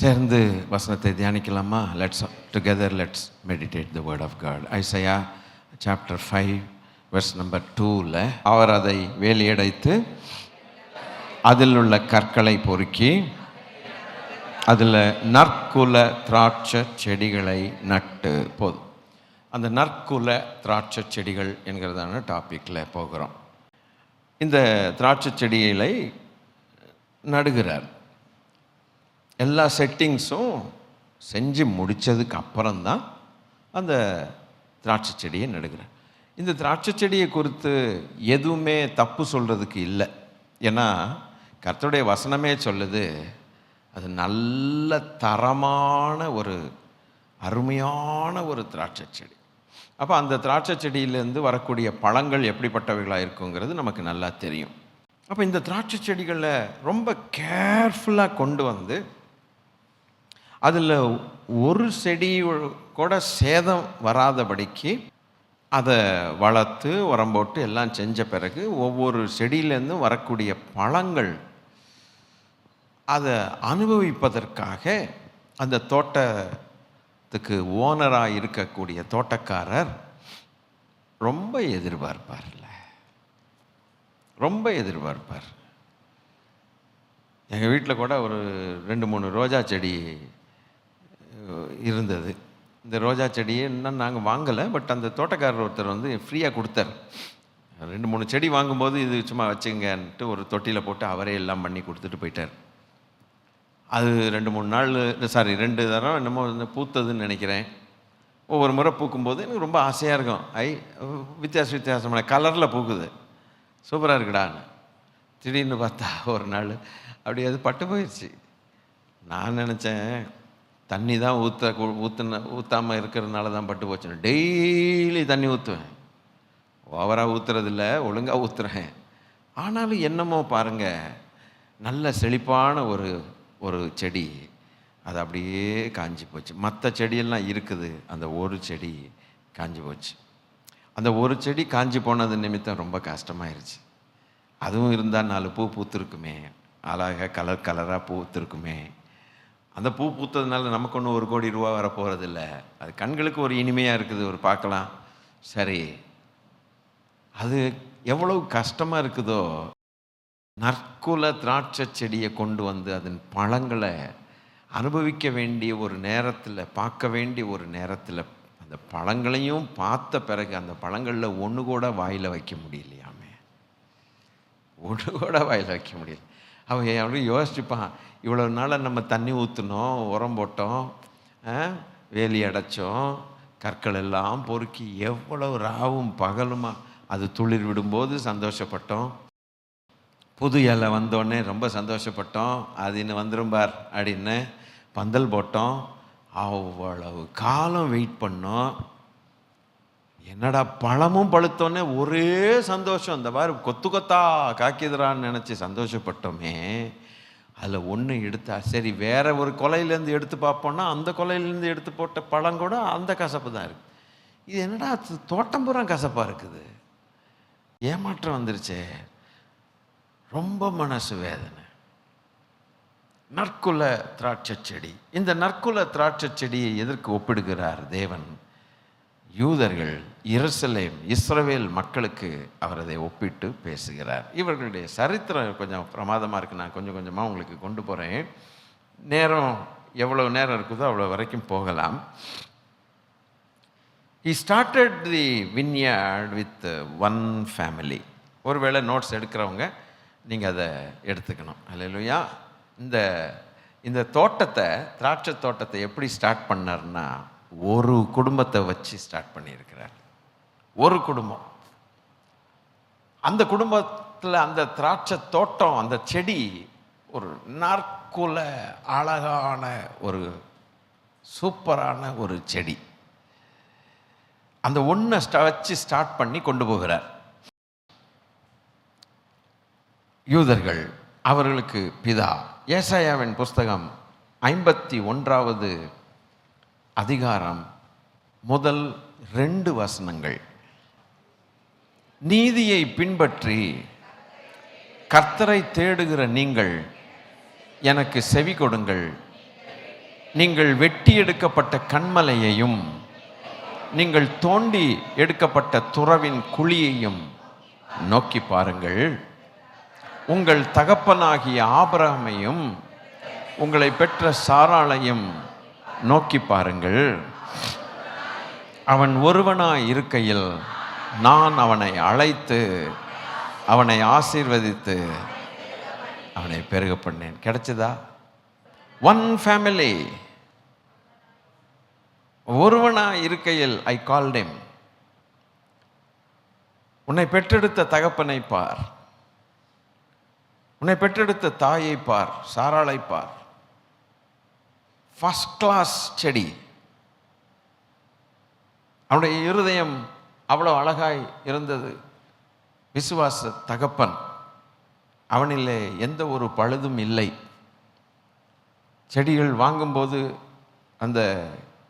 சேர்ந்து வசனத்தை தியானிக்கலாமா? Let's meditate the word of God. Isaiah chapter 5 verse number 2ல் அவர் அதை வேலியடைத்து அதில் உள்ள கற்களை பொறுக்கி அதில் நற்குல திராட்சை செடிகளை நட்டு போதும். அந்த நற்குல திராட்சை செடிகள் என்கிறதான டாப்பிக்கில் போகிறோம். இந்த திராட்சை செடிகளை நடுகிறார். எல்லா செட்டிங்ஸும் செஞ்சு முடித்ததுக்கு அப்புறம்தான் அந்த திராட்சை செடியை நடுகிறார். இந்த திராட்சை செடியை குறித்து எதுவுமே தப்பு சொல்கிறதுக்கு இல்லை. ஏன்னா கர்த்தருடைய வசனமே சொல்லுது, அது நல்ல தரமான ஒரு அருமையான ஒரு திராட்சை செடி. அப்போ அந்த திராட்சை செடியிலேருந்து வரக்கூடிய பழங்கள் எப்படிப்பட்டவைகளாக இருக்குங்கிறது நமக்கு நல்லா தெரியும். அப்போ இந்த திராட்சை செடிகளை ரொம்ப கேர்ஃபுல்லாக கொண்டு வந்து அதில் ஒரு செடி கூட சேதம் வராதபடிக்கு அதை வளர்த்து உரம் போட்டு எல்லாம் செஞ்ச பிறகு ஒவ்வொரு செடியிலேருந்தும் வரக்கூடிய பழங்கள் அதை அனுபவிப்பதற்காக அந்த தோட்டத்துக்கு ஓனராக இருக்கக்கூடிய தோட்டக்காரர் ரொம்ப எதிர்பார்ப்பார்ல, ரொம்ப எதிர்பார்ப்பார். எங்கள் வீட்டில் கூட ஒரு 2-3 ரோஜா செடி இருந்தது. இந்த ரோஜா செடியை இன்னும் நாங்கள் வாங்கலை, பட் அந்த தோட்டக்காரர் ஒருத்தர் வந்து ஃப்ரீயாக கொடுத்தார். 2-3 செடி வாங்கும்போது இது சும்மா வச்சுங்கன்ட்டு ஒரு தொட்டியில் போட்டு அவரே எல்லாம் பண்ணி கொடுத்துட்டு போயிட்டார். அது 2-3 நாள் 2 தரம் என்னமோ பூத்ததுன்னு நினைக்கிறேன். ஒவ்வொரு முறை பூக்கும்போது எனக்கு ரொம்ப ஆசையாக இருக்கும். வித்தியாசமான கலரில் பூக்குது, சூப்பராக இருக்குடான்னு. திடீர்னு பார்த்தா ஒரு நாள் அப்படி அது பட்டு போயிடுச்சு. நான் நினச்சேன் தண்ணி தான் ஊற்றாமல் இருக்கிறதுனால தான் பட்டு போச்சுன்னு. டெய்லி தண்ணி ஊற்றுவேன், ஓவராக ஊற்றுறதில்ல, ஒழுங்காக ஊற்றுறேன். ஆனாலும் என்னமோ பாருங்கள், நல்ல செழிப்பான ஒரு செடி அது அப்படியே காஞ்சி போச்சு. மற்ற செடியெல்லாம் இருக்குது, அந்த ஒரு செடி காஞ்சி போச்சு. அந்த ஒரு செடி காஞ்சி போனது நிமித்தம் ரொம்ப கஷ்டமாயிருச்சு. அதுவும் இருந்தால் 4 பூ பூத்துருக்குமே, அழகாக கலராக பூத்துருக்குமே. அந்த பூ பூத்ததுனால நமக்கு ஒன்றும் 1 கோடி ரூபா வரப்போகிறதில்ல. அது கண்களுக்கு ஒரு இனிமையாக இருக்குது, ஒரு பார்க்கலாம். சரி, அது எவ்வளவு கஷ்டமாக இருக்குதோ, நற்குல திராட்சை செடியை கொண்டு வந்து அதன் பழங்களை அனுபவிக்க வேண்டிய ஒரு நேரத்தில், பார்க்க வேண்டிய ஒரு நேரத்தில், அந்த பழங்களையும் பார்த்த பிறகு அந்த பழங்களில் ஒன்று கூட வாயில் வைக்க முடியலையாமே, ஒன்று கூட வாயில் வைக்க முடியல. அவன் அப்படி யோசிச்சுப்பான், இவ்வளோ நாளாக நம்ம தண்ணி ஊற்றினோம், உரம் போட்டோம், வேலி அடைச்சோம், கற்கள் எல்லாம் பொறுக்கி எவ்வளோ ராவும் பகலுமா அது துளிர் விடும்போது சந்தோஷப்பட்டோம், புது இலை வந்தோடனே ரொம்ப சந்தோஷப்பட்டோம், அது இன்னும் வந்துடும் பார் அப்படின்னு பந்தல் போட்டோம், அவ்வளவு காலம் வெயிட் பண்ணோம். என்னடா பழமும் பழுத்தோன்னே ஒரே சந்தோஷம், இந்த மாதிரி கொத்து கொத்தா காக்கிதுரான்னு நினச்சி சந்தோஷப்பட்டோமே. அதில் ஒன்று எடுத்தா சரி, வேற ஒரு கொலையிலேருந்து எடுத்து பார்ப்போன்னா அந்த கொலையிலேருந்து எடுத்து போட்ட பழம் கூட அந்த கசப்பு தான் இருக்குது. இது என்னடா தோட்டம் பூரா கசப்பாக இருக்குது, ஏமாற்றம் வந்துருச்சே, ரொம்ப மனசு வேதனை. நற்குல திராட்சை செடி. இந்த நற்குல திராட்சை செடியை எதற்கு ஒப்பிடுகிறார் தேவன்? யூதர்கள், எருசலேம், இஸ்ரவேல் மக்களுக்கு அவர் அதை ஒப்பிட்டு பேசுகிறார். இவர்களுடைய சரித்திரம் கொஞ்சம் பிரமாதமாக இருக்குது. நான் கொஞ்சம் கொஞ்சமாக உங்களுக்கு கொண்டு போகிறேன். நேரம் எவ்வளோ நேரம் இருக்குதோ அவ்வளோ வரைக்கும் போகலாம். He started the vineyard with one family. ஒருவேளை நோட்ஸ் எடுக்கிறவங்க நீங்கள் அதை எடுத்துக்கணும். அல்லேலூயா. இந்த தோட்டத்தை, திராட்சை தோட்டத்தை எப்படி ஸ்டார்ட் பண்ணார்னா, ஒரு குடும்பத்தை வச்சு ஸ்டார்ட் பண்ணியிருக்கிறார். ஒரு குடும்பம். அந்த குடும்பத்தில் அந்த திராட்சை தோட்டம், அந்த செடி ஒரு நற்குல அழகான ஒரு சூப்பரான ஒரு செடி. அந்த ஒன்றை வச்சு ஸ்டார்ட் பண்ணி கொண்டு போகிறார். யூதர்கள், அவர்களுக்கு பிதா. ஏசாயாவின் புஸ்தகம் 51வது அதிகாரம் முதல் 2 வசனங்கள். நீதியை பின்பற்றி கர்த்தரை தேடுகிற நீங்கள் எனக்கு செவி கொடுங்கள், நீங்கள் வெட்டி எடுக்கப்பட்ட கன்மலையையும் நீங்கள் தோண்டி எடுக்கப்பட்ட துறவின் குழியையும் நோக்கி பாருங்கள். உங்கள் தகப்பனாகிய ஆபிரகாமையும் உங்களை பெற்ற சாராளையும் நோக்கி பாருங்கள். அவன் ஒருவனாய் இருக்கையில் நான் அவனை அழைத்து அவனை ஆசீர்வதித்து அவனை பெருக பண்ணேன். கிடைச்சதா? One family. ஒருவனாய் இருக்கையில் ஐ கால்ட் ஹிம். உன்னை பெற்றெடுத்த தகப்பனை பார், உன்னை பெற்றெடுத்த தாயை பார், சாராளை பார். ஃபர்ஸ்ட் கிளாஸ் செடி. அவனுடைய இருதயம் அவ்வளோ அழகாய் இருந்தது. விசுவாச தகப்பன், அவனிலே எந்த ஒரு பழுதும் இல்லை. செடிகள் வாங்கும்போது அந்த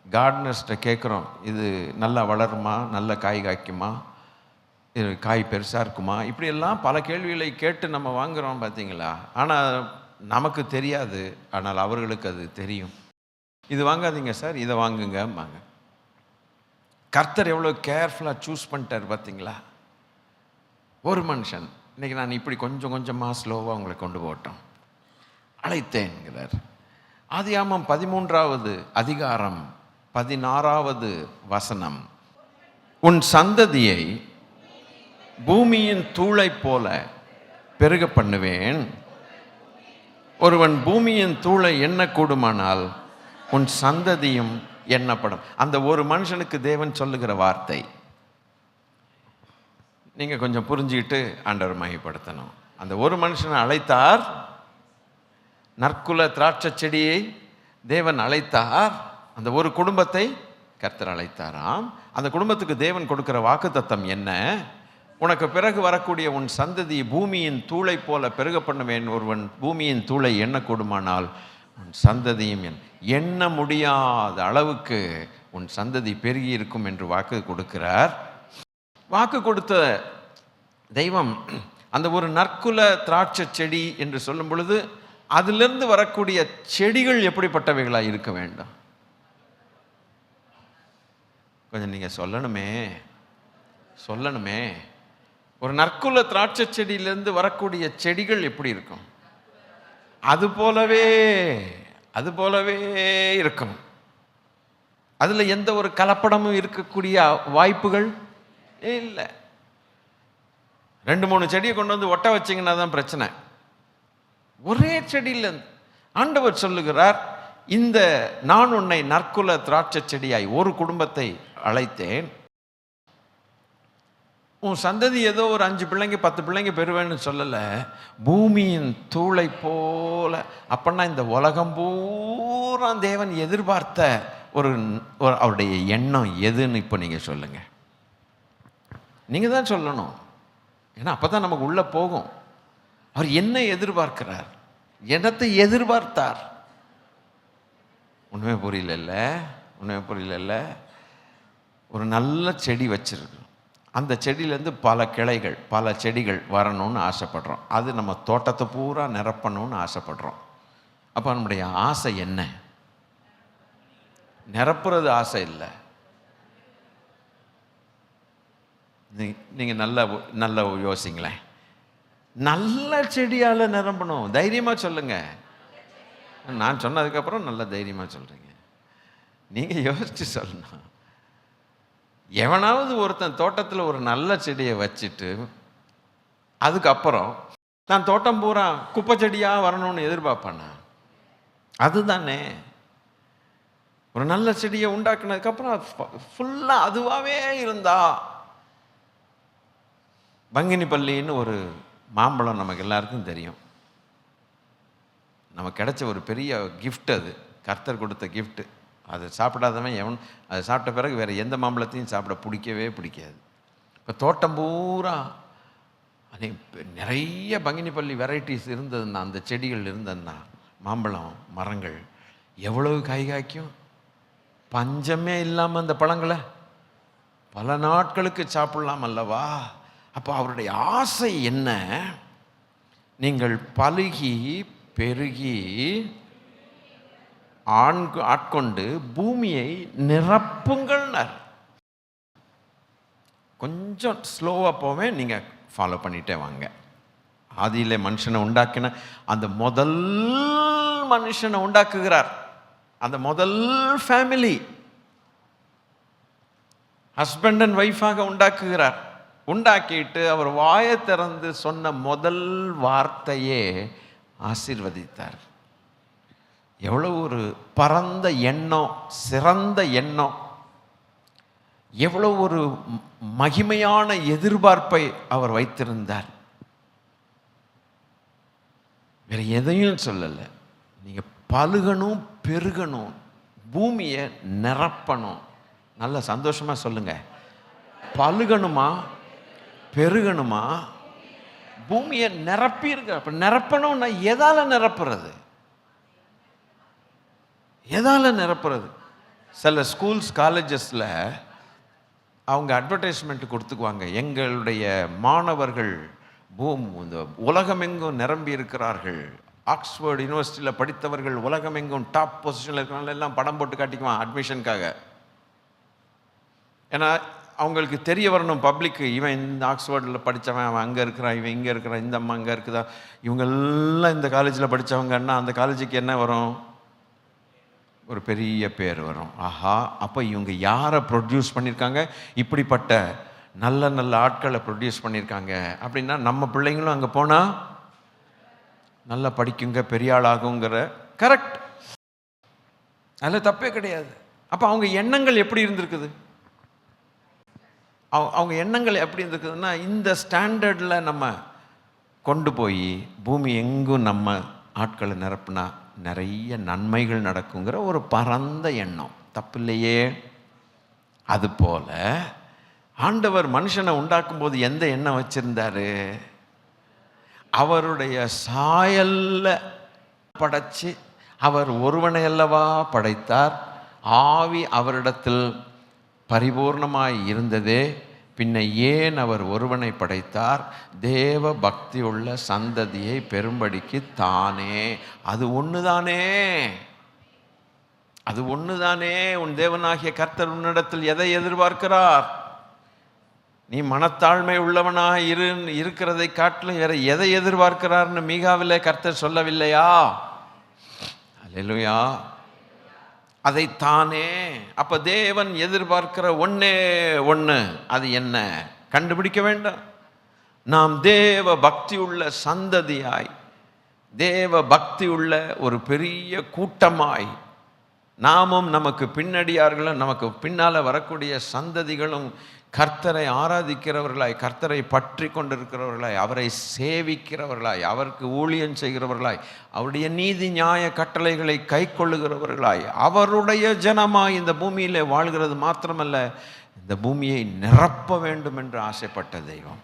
கார்டனர்ஸ்கிட்ட கேட்குறோம், இது நல்லா வளருமா, நல்ல காய் காய்க்குமா, இது காய் பெருசாக இருக்குமா, இப்படியெல்லாம் பல கேள்விகளை கேட்டு நம்ம வாங்குகிறோம் பார்த்தீங்களா. ஆனால் நமக்கு தெரியாது, ஆனால் அவர்களுக்கு அது தெரியும். இது வாங்காதீங்க சார், இதை வாங்குங்கம்பாங்க. கர்த்தர் எவ்வளோ கேர்ஃபுல்லாக சூஸ் பண்ணிட்டார் பார்த்தீங்களா. ஒரு மனுஷன் இன்றைக்கி நான் இப்படி கொஞ்சம் கொஞ்சமாக ஸ்லோவாக உங்களை கொண்டு போட்டோம், அழைத்தேன்கிறார். ஆதியாகமம் 13வது அதிகாரம் 16வது வசனம். உன் சந்ததியை பூமியின் தூளை போல பெருக பண்ணுவேன். ஒருவன் பூமியின் தூளை எண்ணக்கூடுமானால் உன் சந்ததியும் எண்ணப்படும். அந்த ஒரு மனுஷனுக்கு தேவன் சொல்லுகிற வார்த்தை நீங்கள் கொஞ்சம் புரிஞ்சுக்கிட்டு ஆண்டவர் மகிமைப்படுத்தணும். அந்த ஒரு மனுஷனை அழைத்தார், நற்குல திராட்சை செடியை தேவன் அழைத்தார். அந்த ஒரு குடும்பத்தை கர்த்தர் அழைத்தாராம். அந்த குடும்பத்துக்கு தேவன் கொடுக்கிற வாக்குத்தத்தம் என்ன? உனக்கு பிறகு வரக்கூடிய உன் சந்ததி பூமியின் தூளை போல பெருக பண்ணுவேன். ஒருவன் பூமியின் தூளை எண்ணக்கூடுமானால் உன் சந்ததியும் எண்ண முடியாத அளவுக்கு உன் சந்ததி பெருகி இருக்கும் என்று வாக்கு கொடுக்கிறார். வாக்கு கொடுத்த தெய்வம் அந்த ஒரு நற்குல திராட்சை செடி என்று சொல்லும் பொழுது அதிலிருந்து வரக்கூடிய செடிகள் எப்படிப்பட்டவைகளாக இருக்க வேண்டும்? கொஞ்சம் நீங்கள் சொல்லணுமே. ஒரு நற்குல திராட்சை செடியிலேருந்து வரக்கூடிய செடிகள் எப்படி இருக்கும்? அது போலவே இருக்கும். அதில் எந்த ஒரு கலப்படமும் இருக்கக்கூடிய வாய்ப்புகள் இல்லை. 2-3 செடியை கொண்டு வந்து ஒட்ட வச்சிங்கன்னா தான் பிரச்சனை. ஒரே செடியிலேருந்து ஆண்டவர் சொல்லுகிறார், இந்த நான் உன்னை நற்குல திராட்சை செடியாய் ஒரு குடும்பத்தை அழைத்தேன். உன் சந்ததி ஏதோ ஒரு 5 பிள்ளைங்க 10 பிள்ளைங்க பெறுவேன்னு சொல்லலை, பூமியின் தூளை போல. அப்படின்னா இந்த உலகம் பூரா தேவன் எதிர்பார்த்த ஒரு அவருடைய எண்ணம் எதுன்னு இப்போ நீங்கள் சொல்லுங்க. நீங்கள் தான் சொல்லணும், ஏன்னா அப்போ தான் நமக்கு உள்ளே போகும். அவர் என்ன எதிர்பார்க்கிறார், என்னத்தை எதிர்பார்த்தார்? ஒன்றுமே புரியல. ஒரு நல்ல செடி வச்சிருக்கு, அந்த செடியிலேருந்து பல கிளைகள் பல செடிகள் வரணும்னு ஆசைப்படுறோம். அது நம்ம தோட்டத்தை பூரா நிரப்பணும்னு ஆசைப்படுறோம். அப்போ நம்முடைய ஆசை என்ன? நிரப்புறது ஆசை இல்லை. நீங்கள் நல்லா யோசிங்களேன். நல்ல செடியால் நிரம்பணும். தைரியமாக சொல்லுங்க. நான் சொன்னதுக்கப்புறம் நல்ல தைரியமாக சொல்கிறீங்க. நீங்கள் யோசித்து சொல்லணும். எவனாவது ஒருத்தன் தோட்டத்தில் ஒரு நல்ல செடியை வச்சுட்டு அதுக்கப்புறம் நான் தோட்டம் பூரா குப்பை செடியாக வரணும்னு எதிர்பார்ப்பானா? அதுதானே. ஒரு நல்ல செடியை உண்டாக்குனதுக்கப்புறம் ஃபுல்லாக அதுவாகவே இருந்தா. பங்கினிப்பள்ளின்னு ஒரு மாம்பழம் நமக்கு எல்லாருக்கும் தெரியும். நமக்கு கிடைச்ச ஒரு பெரிய கிஃப்ட், அது கர்த்தர் கொடுத்த கிஃப்ட்டு. அதை சாப்பிடாதவன் அதை சாப்பிட்ட பிறகு வேறு எந்த மாம்பழத்தையும் சாப்பிட பிடிக்காது. இப்போ தோட்டம் பூரா நிறைய பங்கினிப்பள்ளி வெரைட்டிஸ் இருந்ததுன்னா, அந்த செடிகள் இருந்ததுன்னா, மாம்பழம் மரங்கள் எவ்வளவு காய் காய்க்கும். பஞ்சமே இல்லாமல் அந்த பழங்களை பல நாட்களுக்கு சாப்பிடலாம் அல்லவா? அப்போ அவருடைய ஆசை என்ன? நீங்கள் பலுகி பெருகி ஆட்கொண்டு பூமியை நிரப்புங்கள்னார். கொஞ்சம் ஸ்லோவாக போவேன், நீங்கள் ஃபாலோ பண்ணிகிட்டே வாங்க. ஆதியிலே மனுஷனை உண்டாக்கின அந்த முதல் மனுஷனை உண்டாக்குகிறார். அந்த முதல் ஃபேமிலி ஹஸ்பண்ட் அண்ட் ஒய்ஃபாக உண்டாக்குகிறார். உண்டாக்கிட்டு அவர் வாயை திறந்து சொன்ன முதல் வார்த்தையே ஆசீர்வதித்தார். எவ்வளோ ஒரு பரந்த எண்ணம், சிறந்த எண்ணம், எவ்வளோ ஒரு மகிமையான எதிர்பார்ப்பை அவர் வைத்திருந்தார். வேற எதையும் சொல்லலை. நீங்கள் பலுகணும், பெருகணும், பூமியை நிரப்பணும். நல்ல சந்தோஷமா சொல்லுங்க. பலுகணுமா, பெருகணுமா, பூமியை நிரப்பி இருக்க. அப்ப நிரப்பணும்னா எதால நிரப்புறது? எதால நிரப்புறது? சில ஸ்கூல்ஸ் காலேஜஸ்ல அவங்க அட்வர்டைஸ்மெண்ட் கொடுத்துக்குவாங்க, எங்களுடைய மாணவர்கள் இந்த உலகமெங்கும் நிரம்பி இருக்கிறார்கள், ஆக்ஸ்போர்ட் யூனிவர்சிட்டியில் படித்தவர்கள் உலகமெங்கும் டாப் பொசிஷனில் இருக்கிறவங்க எல்லாம் படம் போட்டு காட்டிக்குவான் அட்மிஷனுக்காக. ஏன்னா அவங்களுக்கு தெரிய வரணும் பப்ளிக்கு, இவன் இந்த ஆக்ஸ்போர்டில் படித்தவன், அவன் அங்கே இருக்கிறான், இவன் இங்கே இருக்கிறான், இந்த அம்மா அங்கே இருக்குதா, இவங்கெல்லாம் இந்த காலேஜில் படித்தவங்கன்னா அந்த காலேஜுக்கு என்ன வரும்? ஒரு பெரிய பேர் வரும். ஆஹா, அப்போ இவங்க யாரை ப்ரொடியூஸ் பண்ணியிருக்காங்க? இப்படிப்பட்ட நல்ல நல்ல ஆட்களை ப்ரொடியூஸ் பண்ணியிருக்காங்க. அப்படின்னா நம்ம பிள்ளைங்களும் அங்கே போனால் நல்லா படிக்குங்க, பெரிய ஆளாகுங்கிற கரெக்ட், அதில் தப்பே கிடையாது. அப்போ அவங்க எண்ணங்கள் எப்படி இருந்திருக்குது? அவங்க எண்ணங்கள் எப்படி இருந்திருக்குதுன்னா, இந்த ஸ்டாண்டர்டில் நம்ம கொண்டு போய் பூமி எங்கும் நம்ம ஆட்களை நிரப்புனா நிறைய நன்மைகள் நடக்குங்கிற ஒரு பரந்த எண்ணம். தப்பில்லையே. அதுபோல ஆண்டவர் மனுஷனை உண்டாக்கும் போது எந்த எண்ணம் வச்சிருந்தாரு? அவருடைய சாயல்ல படைச்சு அவர் ஒருவனை அல்லவா படைத்தார். ஆவி அவரிடத்தில் பரிபூர்ணமாய் இருந்ததே, பின்ன ஏன் அவர் ஒருவனை படைத்தார்? தேவ பக்தி உள்ள சந்ததியை பெரும்படிக்கு தானே. அது ஒண்ணுதானே, அது ஒண்ணுதானே. உன் தேவனாகிய கர்த்தர் உன்னிடத்தில் எதை எதிர்பார்க்கிறார்? நீ மனத்தாழ்மை உள்ளவனாக இருக்கிறதை காட்டிலும் வேற எதை எதிர்பார்க்கிறார்னு மீகாவிலே கர்த்தர் சொல்லவில்லையா? அல்லேலூயா. அதைத்தானே. அப்ப தேவன் எதிர்பார்க்கிற ஒன்னே ஒன்று, அது என்ன? கண்டுபிடிக்க வேண்டாம். நாம் தேவ பக்தி உள்ள சந்ததியாய், தேவ பக்தி உள்ள ஒரு பெரிய கூட்டமாய், நாமும் நமக்கு பின்னடியார்களும் நமக்கு பின்னால் வரக்கூடிய சந்ததிகளும் கர்த்தரை ஆராதிக்கிறவர்களாய், கர்த்தரை பற்றி கொண்டிருக்கிறவர்களாய், அவரை சேவிக்கிறவர்களாய், அவருக்கு ஊழியம் செய்கிறவர்களாய், அவருடைய நீதி நியாய கட்டளைகளை கை கொள்ளுகிறவர்களாய், அவருடைய ஜனமாய் இந்த பூமியிலே வாழ்கிறது மாத்திரமல்ல, இந்த பூமியை நிரப்ப வேண்டும் என்று ஆசைப்பட்ட தெய்வம்.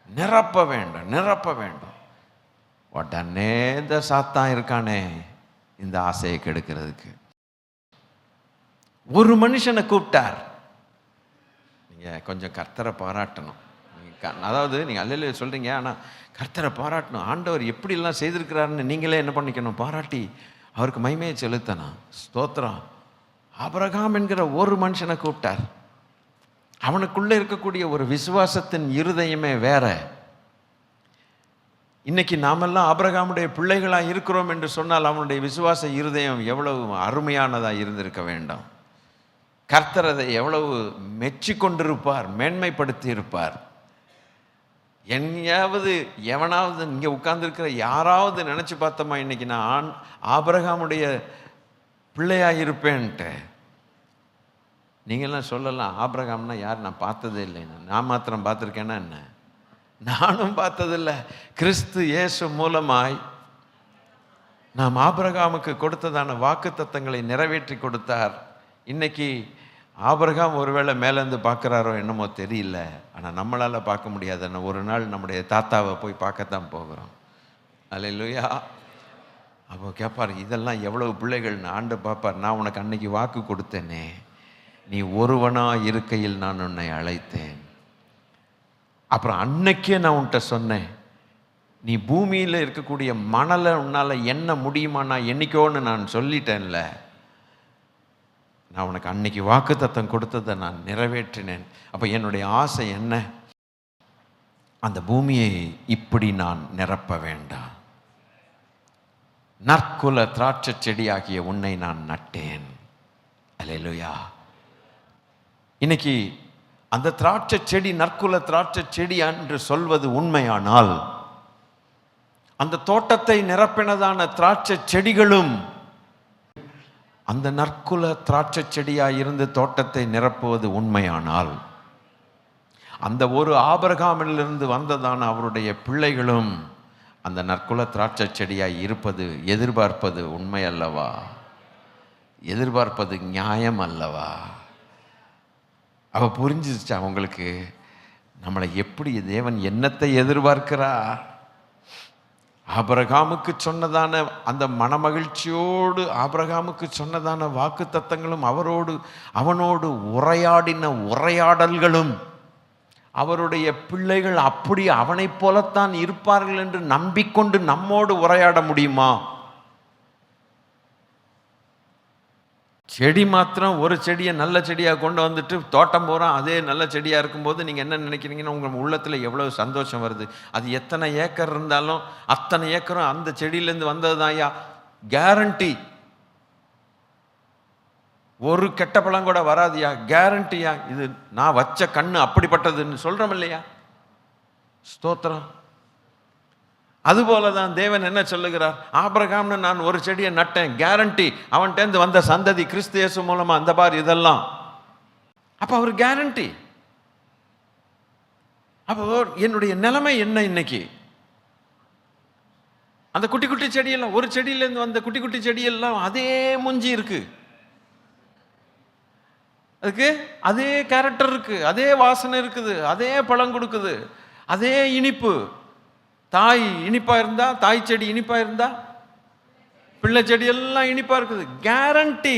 நிரப்ப வேண்டும், நிரப்ப வேண்டும். உடனே இந்த சாத்தான் இருக்கானே இந்த ஆசையை கெடுக்கிறதுக்கு. ஒரு மனுஷனை கூப்பிட்டார். நீங்கள் கொஞ்சம் கர்த்தரை பாராட்டணும். அதாவது நீங்கள் அல்லையில சொல்கிறீங்க, ஆனால் கர்த்தரை பாராட்டணும். ஆண்டவர் எப்படிலாம் செய்திருக்கிறாருன்னு நீங்களே என்ன பண்ணிக்கணும்? பாராட்டி அவருக்கு மகிமையை செலுத்தணும். ஸ்தோத்திரம். ஆபிரகாம் என்கிற ஒரு மனுஷனை கூப்பிட்டார். அவனுக்குள்ளே இருக்கக்கூடிய ஒரு விசுவாசத்தின் இருதயமே வேற. இன்னைக்கு நாமெல்லாம் ஆபிரகாமுடைய பிள்ளைகளாக இருக்கிறோம் என்று சொன்னால் அவனுடைய விசுவாச இருதயம் எவ்வளவு அருமையானதாக இருந்திருக்க வேண்டும். கர்த்தர் அதை எவ்வளவு மெச்சி கொண்டிருப்பார், மேன்மைப்படுத்தி இருப்பார். எங்கேயாவது எவனாவது இங்கே உட்கார்ந்துருக்கிற யாராவது நினச்சி பார்த்தோமா இன்னைக்கு நான் ஆபிரகாமுடைய பிள்ளையாக இருப்பேன்ட்டு? நீங்கள்லாம் சொல்லலாம், ஆபிரகாம்னா யார், நான் பார்த்ததே இல்லைன்னு. நான் மாத்திரம் பார்த்துருக்கேன்னா என்ன? நானும் பார்த்ததில்லை. கிறிஸ்து இயேசு மூலமாய் நாம் ஆபிரகாமுக்கு கொடுத்ததான வாக்கு தத்தங்களை நிறைவேற்றி கொடுத்தார். இன்னைக்கு ஆபிரகாம் ஒருவேளை மேலேருந்து பார்க்குறாரோ என்னமோ தெரியல, ஆனால் நம்மளால் பார்க்க முடியாது. ஒரு நாள் நம்முடைய தாத்தாவை போய் பார்க்கத்தான் போகிறோம். அல்லேலூயா. அப்போ கேட்பார், இதெல்லாம் எவ்வளவு பிள்ளைகள்னு. ஆண்டு பார்ப்பார், நான் உனக்கு அன்னைக்கு வாக்கு கொடுத்தேனே, நீ ஒருவனா இருக்கையில் நான் உன்னை அழைத்தேன். அப்புறம் அன்னைக்கே நான் உன்கிட்ட சொன்னேன், நீ பூமியில் இருக்கக்கூடிய மணலை உன்னால் எண்ண முடியுமா? நான் என்னைக்கோன்னு நான் சொல்லிட்டேன்ல. நான் உனக்கு அன்னைக்கு வாக்குத்தத்தம் கொடுத்ததை நான் நிறைவேற்றினேன். அப்போ என்னுடைய ஆசை என்ன? அந்த பூமியை இப்படி நான் நிரப்ப வேண்டாம். நற்குல திராட்சை செடியாகிய உன்னை நான் நட்டேன். அல்லேலூயா. இன்னைக்கு அந்த திராட்சை செடி நற்குல திராட்சை செடி என்று சொல்வது உண்மையானால், அந்த தோட்டத்தை நிரப்பினதான திராட்சை செடிகளும் அந்த நற்குல திராட்சை செடியாய் இருந்து தோட்டத்தை நிரப்புவது உண்மையானால், அந்த ஒரு ஆபிரகாமிலிருந்து வந்ததான அவருடைய பிள்ளைகளும் அந்த நற்குல திராட்சை செடியாய் இருப்பது, எதிர்பார்ப்பது உண்மை அல்லவா? எதிர்பார்ப்பது நியாயம் அல்லவா? அவ புரிஞ்சிருச்சா அவங்களுக்கு நம்மளை எப்படி தேவன் என்னத்தை எதிர்பார்க்கிறா? ஆபிரகாமுக்கு சொன்னதான அந்த மனமகிழ்ச்சியோடு ஆபிரகாமுக்கு சொன்னதான வாக்கு தத்தங்களும் அவனோடு உரையாடின உரையாடல்களும், அவருடைய பிள்ளைகள் அப்படி அவனைப் போலத்தான் இருப்பார்கள் என்று நம்பிக்கொண்டு நம்மோடு உரையாட முடியுமா? செடி மாத்திரம் ஒரு செடியை நல்ல செடியாக கொண்டு வந்துட்டு தோட்டம் போகிறோம், அதே நல்ல செடியாக இருக்கும்போது நீங்கள் என்ன நினைக்கிறீங்கன்னா உங்கள் உள்ளத்தில் எவ்வளோ சந்தோஷம் வருது. அது எத்தனை ஏக்கர் இருந்தாலும் அத்தனை ஏக்கரும் அந்த செடியிலேருந்து வந்தது தான் ஐயா, கேரண்டி. ஒரு கெட்ட பழம் கூட வராதியா, கேரண்டியா. இது நான் வச்ச கண்ணு அப்படிப்பட்டதுன்னு சொல்கிறோம் இல்லையா? ஸ்தோத்திரம். அதுபோல தான் தேவன் என்ன சொல்லுகிறார்? ஆபிரகாம்னு நான் ஒரு செடியை நட்டேன், கேரண்டி. அவன்கிட்டேருந்து வந்த சந்ததி கிறிஸ்து இயேசு மூலமா அந்த பார் இதெல்லாம். அப்போ அவர் கேரண்டி. அப்போ என்னுடைய நிலைமை என்ன இன்னைக்கு? அந்த குட்டி குட்டி செடியெல்லாம், ஒரு செடியிலேருந்து வந்த குட்டி குட்டி செடியெல்லாம் அதே மூஞ்சி இருக்கு, அதுக்கு அதே கேரக்டர் இருக்கு, அதே வாசனை இருக்குது, அதே பழம் கொடுக்குது, அதே இனிப்பு. தாய் இனிப்பா இருந்தா, தாய் செடி இனிப்பா இருந்தா, பிள்ளை செடி எல்லாம் இனிப்பா இருக்குது, கேரண்டி.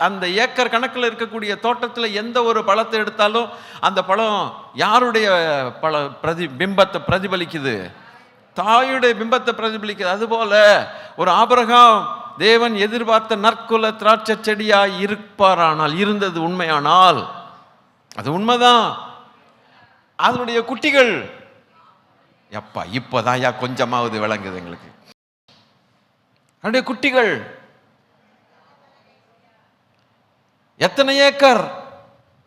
அந்த ஏக்கர் கணக்கில் இருக்கக்கூடிய தோட்டத்தில் எந்த ஒரு பழத்தை எடுத்தாலும் அந்த பழம் யாருடைய பிம்பத்தை பிரதிபலிக்குது? தாயுடைய பிம்பத்தை பிரதிபலிக்குது. அதுபோல ஒரு ஆபிரகாம் தேவன் எதிர்பார்த்த நற்குல திராட்சை செடியா இருப்பாரானால், இருந்தது உண்மையானால், அது உண்மைதான். அதனுடைய குட்டிகள் எப்பா இப்போதான் யா கொஞ்சமாவது விளங்குது எங்களுக்கு. அவருடைய குட்டிகள் எத்தனை ஏக்கர்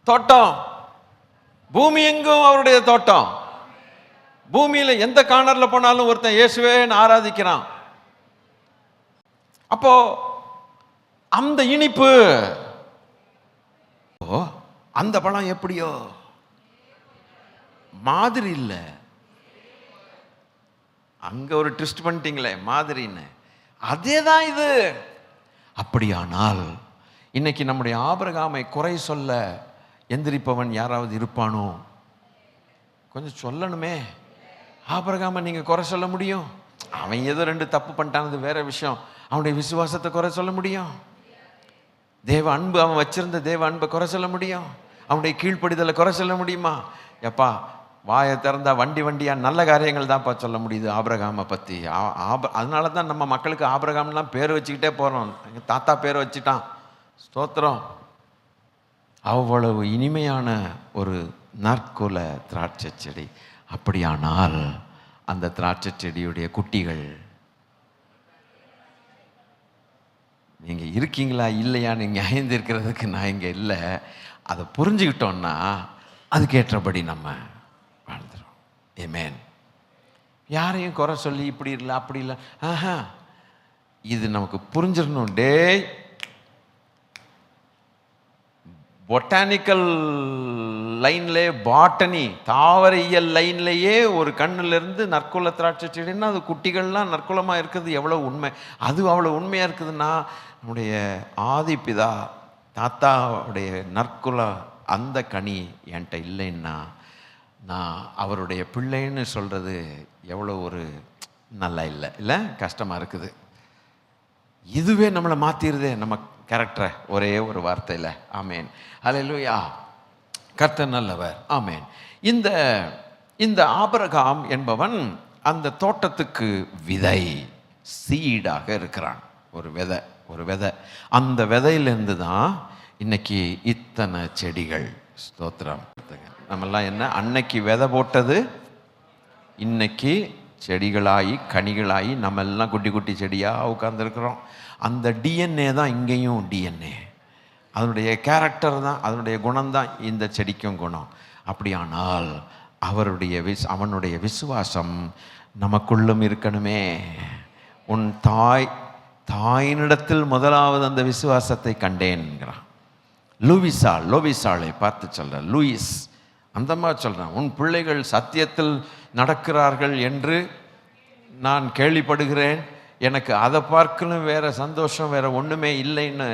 தோட்டம், பூமி எங்கும் அவருடைய தோட்டம். பூமியில எந்த கார்னர்ல போனாலும் ஒருத்தன் இயேசுவே ஆராதிக்கிறான். அப்போ அந்த இனிப்பு, அந்த பழம் எப்படியோ மாதிரி இல்லை. அங்க ஒரு ட்விஸ்ட் பண்ணிட்டீங்களே மாதிரின்னு, அதே தான் இது. அப்படியானால் இன்னைக்கு நம்முடைய ஆபிரகாமை குறை சொல்ல எந்திரிப்பவன் யாராவது இருப்பானோ? கொஞ்சம் சொல்லணுமே. ஆபிரகாமை நீங்க குறை சொல்ல முடியும்? அவன் ஏதோ 2 தப்பு பண்ணிட்டானது வேற விஷயம். அவனுடைய விசுவாசத்தை குறை சொல்ல முடியும்? தேவ அன்பு, அவன் வச்சிருந்த தேவ அன்பை குறை சொல்ல முடியும்? அவனுடைய கீழ்ப்படிதலை குறை சொல்ல முடியுமா? எப்பா வாயை திறந்தா வண்டியா நல்ல காரியங்கள் தான்ப்பா சொல்ல முடியுது ஆபிரகாமை பற்றி. அதனால தான் நம்ம மக்களுக்கு ஆபிரகாம்லாம் பேர் வச்சுக்கிட்டே போகிறோம். எங்கள் தாத்தா பேர் வச்சுட்டான். ஸ்தோத்திரம். அவ்வளவு இனிமையான ஒரு நற்குல திராட்சை செடி. அப்படியானால் அந்த திராட்சை செடியுடைய குட்டிகள் நீங்கள் இருக்கீங்களா இல்லையான்னு நியாயம் இருக்கிறதுக்கு நான் இங்கே இல்லை. அதை புரிஞ்சுக்கிட்டோன்னா அதுக்கேற்றபடி நம்ம வாழ்ந்துடும். ஆமென். யாரையும் குறை சொல்லி இப்படி இல்லை அப்படி இல்லை, இது நமக்கு புரிஞ்சிடணும். பொட்டானிக்கல் லைன்லே, பாட்டனி தாவரையியல் லைன்லேயே ஒரு கண்ணிலிருந்து நற்குல திராட்சை செடின்னா அது குட்டிகள்லாம் நற்குலமாக இருக்குது. எவ்வளோ உண்மை! அது அவ்வளோ உண்மையாக இருக்குதுன்னா, நம்முடைய ஆதிபிதா தாத்தாவுடைய நற்குல அந்த கனி என்கிட்ட இல்லைன்னா நான் அவருடைய பிள்ளைன்னு சொல்கிறது எவ்வளோ ஒரு நல்லா இல்லை, கஷ்டமாக இருக்குது. இதுவே நம்மளை மாற்றிடுதே நம்ம கேரக்டரை, ஒரே ஒரு வார்த்தையில். ஆமேன். அல்லேலூயா. கர்த்தர் நல்லவர். ஆமேன். இந்த ஆபிரகாம் என்பவன் அந்த தோட்டத்துக்கு விதை, சீடாக இருக்கிறான். ஒரு விதை. அந்த விதையிலேருந்து தான் இன்னைக்கு இத்தனை செடிகள். ஸ்தோத்திரம். நம்மெல்லாம் என்ன, அன்னைக்கு விதை போட்டது இன்னைக்கு செடிகளாகி கனிகளாகி நம்ம எல்லாம் குட்டி குட்டி செடியாக உட்கார்ந்துருக்கிறோம். அந்த டிஎன்ஏ தான் இங்கேயும் டிஎன்ஏ. அதனுடைய கேரக்டர் தான், அதனுடைய குணம்தான் இந்த செடிக்கும் குணம். அப்படியானால் அவனுடைய விசுவாசம் நமக்குள்ளும் இருக்கணுமே. உன் தாயினிடத்தில் முதலாவது அந்த விசுவாசத்தை கண்டேன்கிறான். லூவிசாளை பார்த்து சொல்ற, லூயிஸ் அந்த மாதிரி சொல்கிறான், உன் பிள்ளைகள் சத்தியத்தில் நடக்கிறார்கள் என்று நான் கேள்விப்படுகிறேன், எனக்கு அதை பார்க்கணும் வேறு சந்தோஷம் வேறு ஒன்றுமே இல்லைன்னு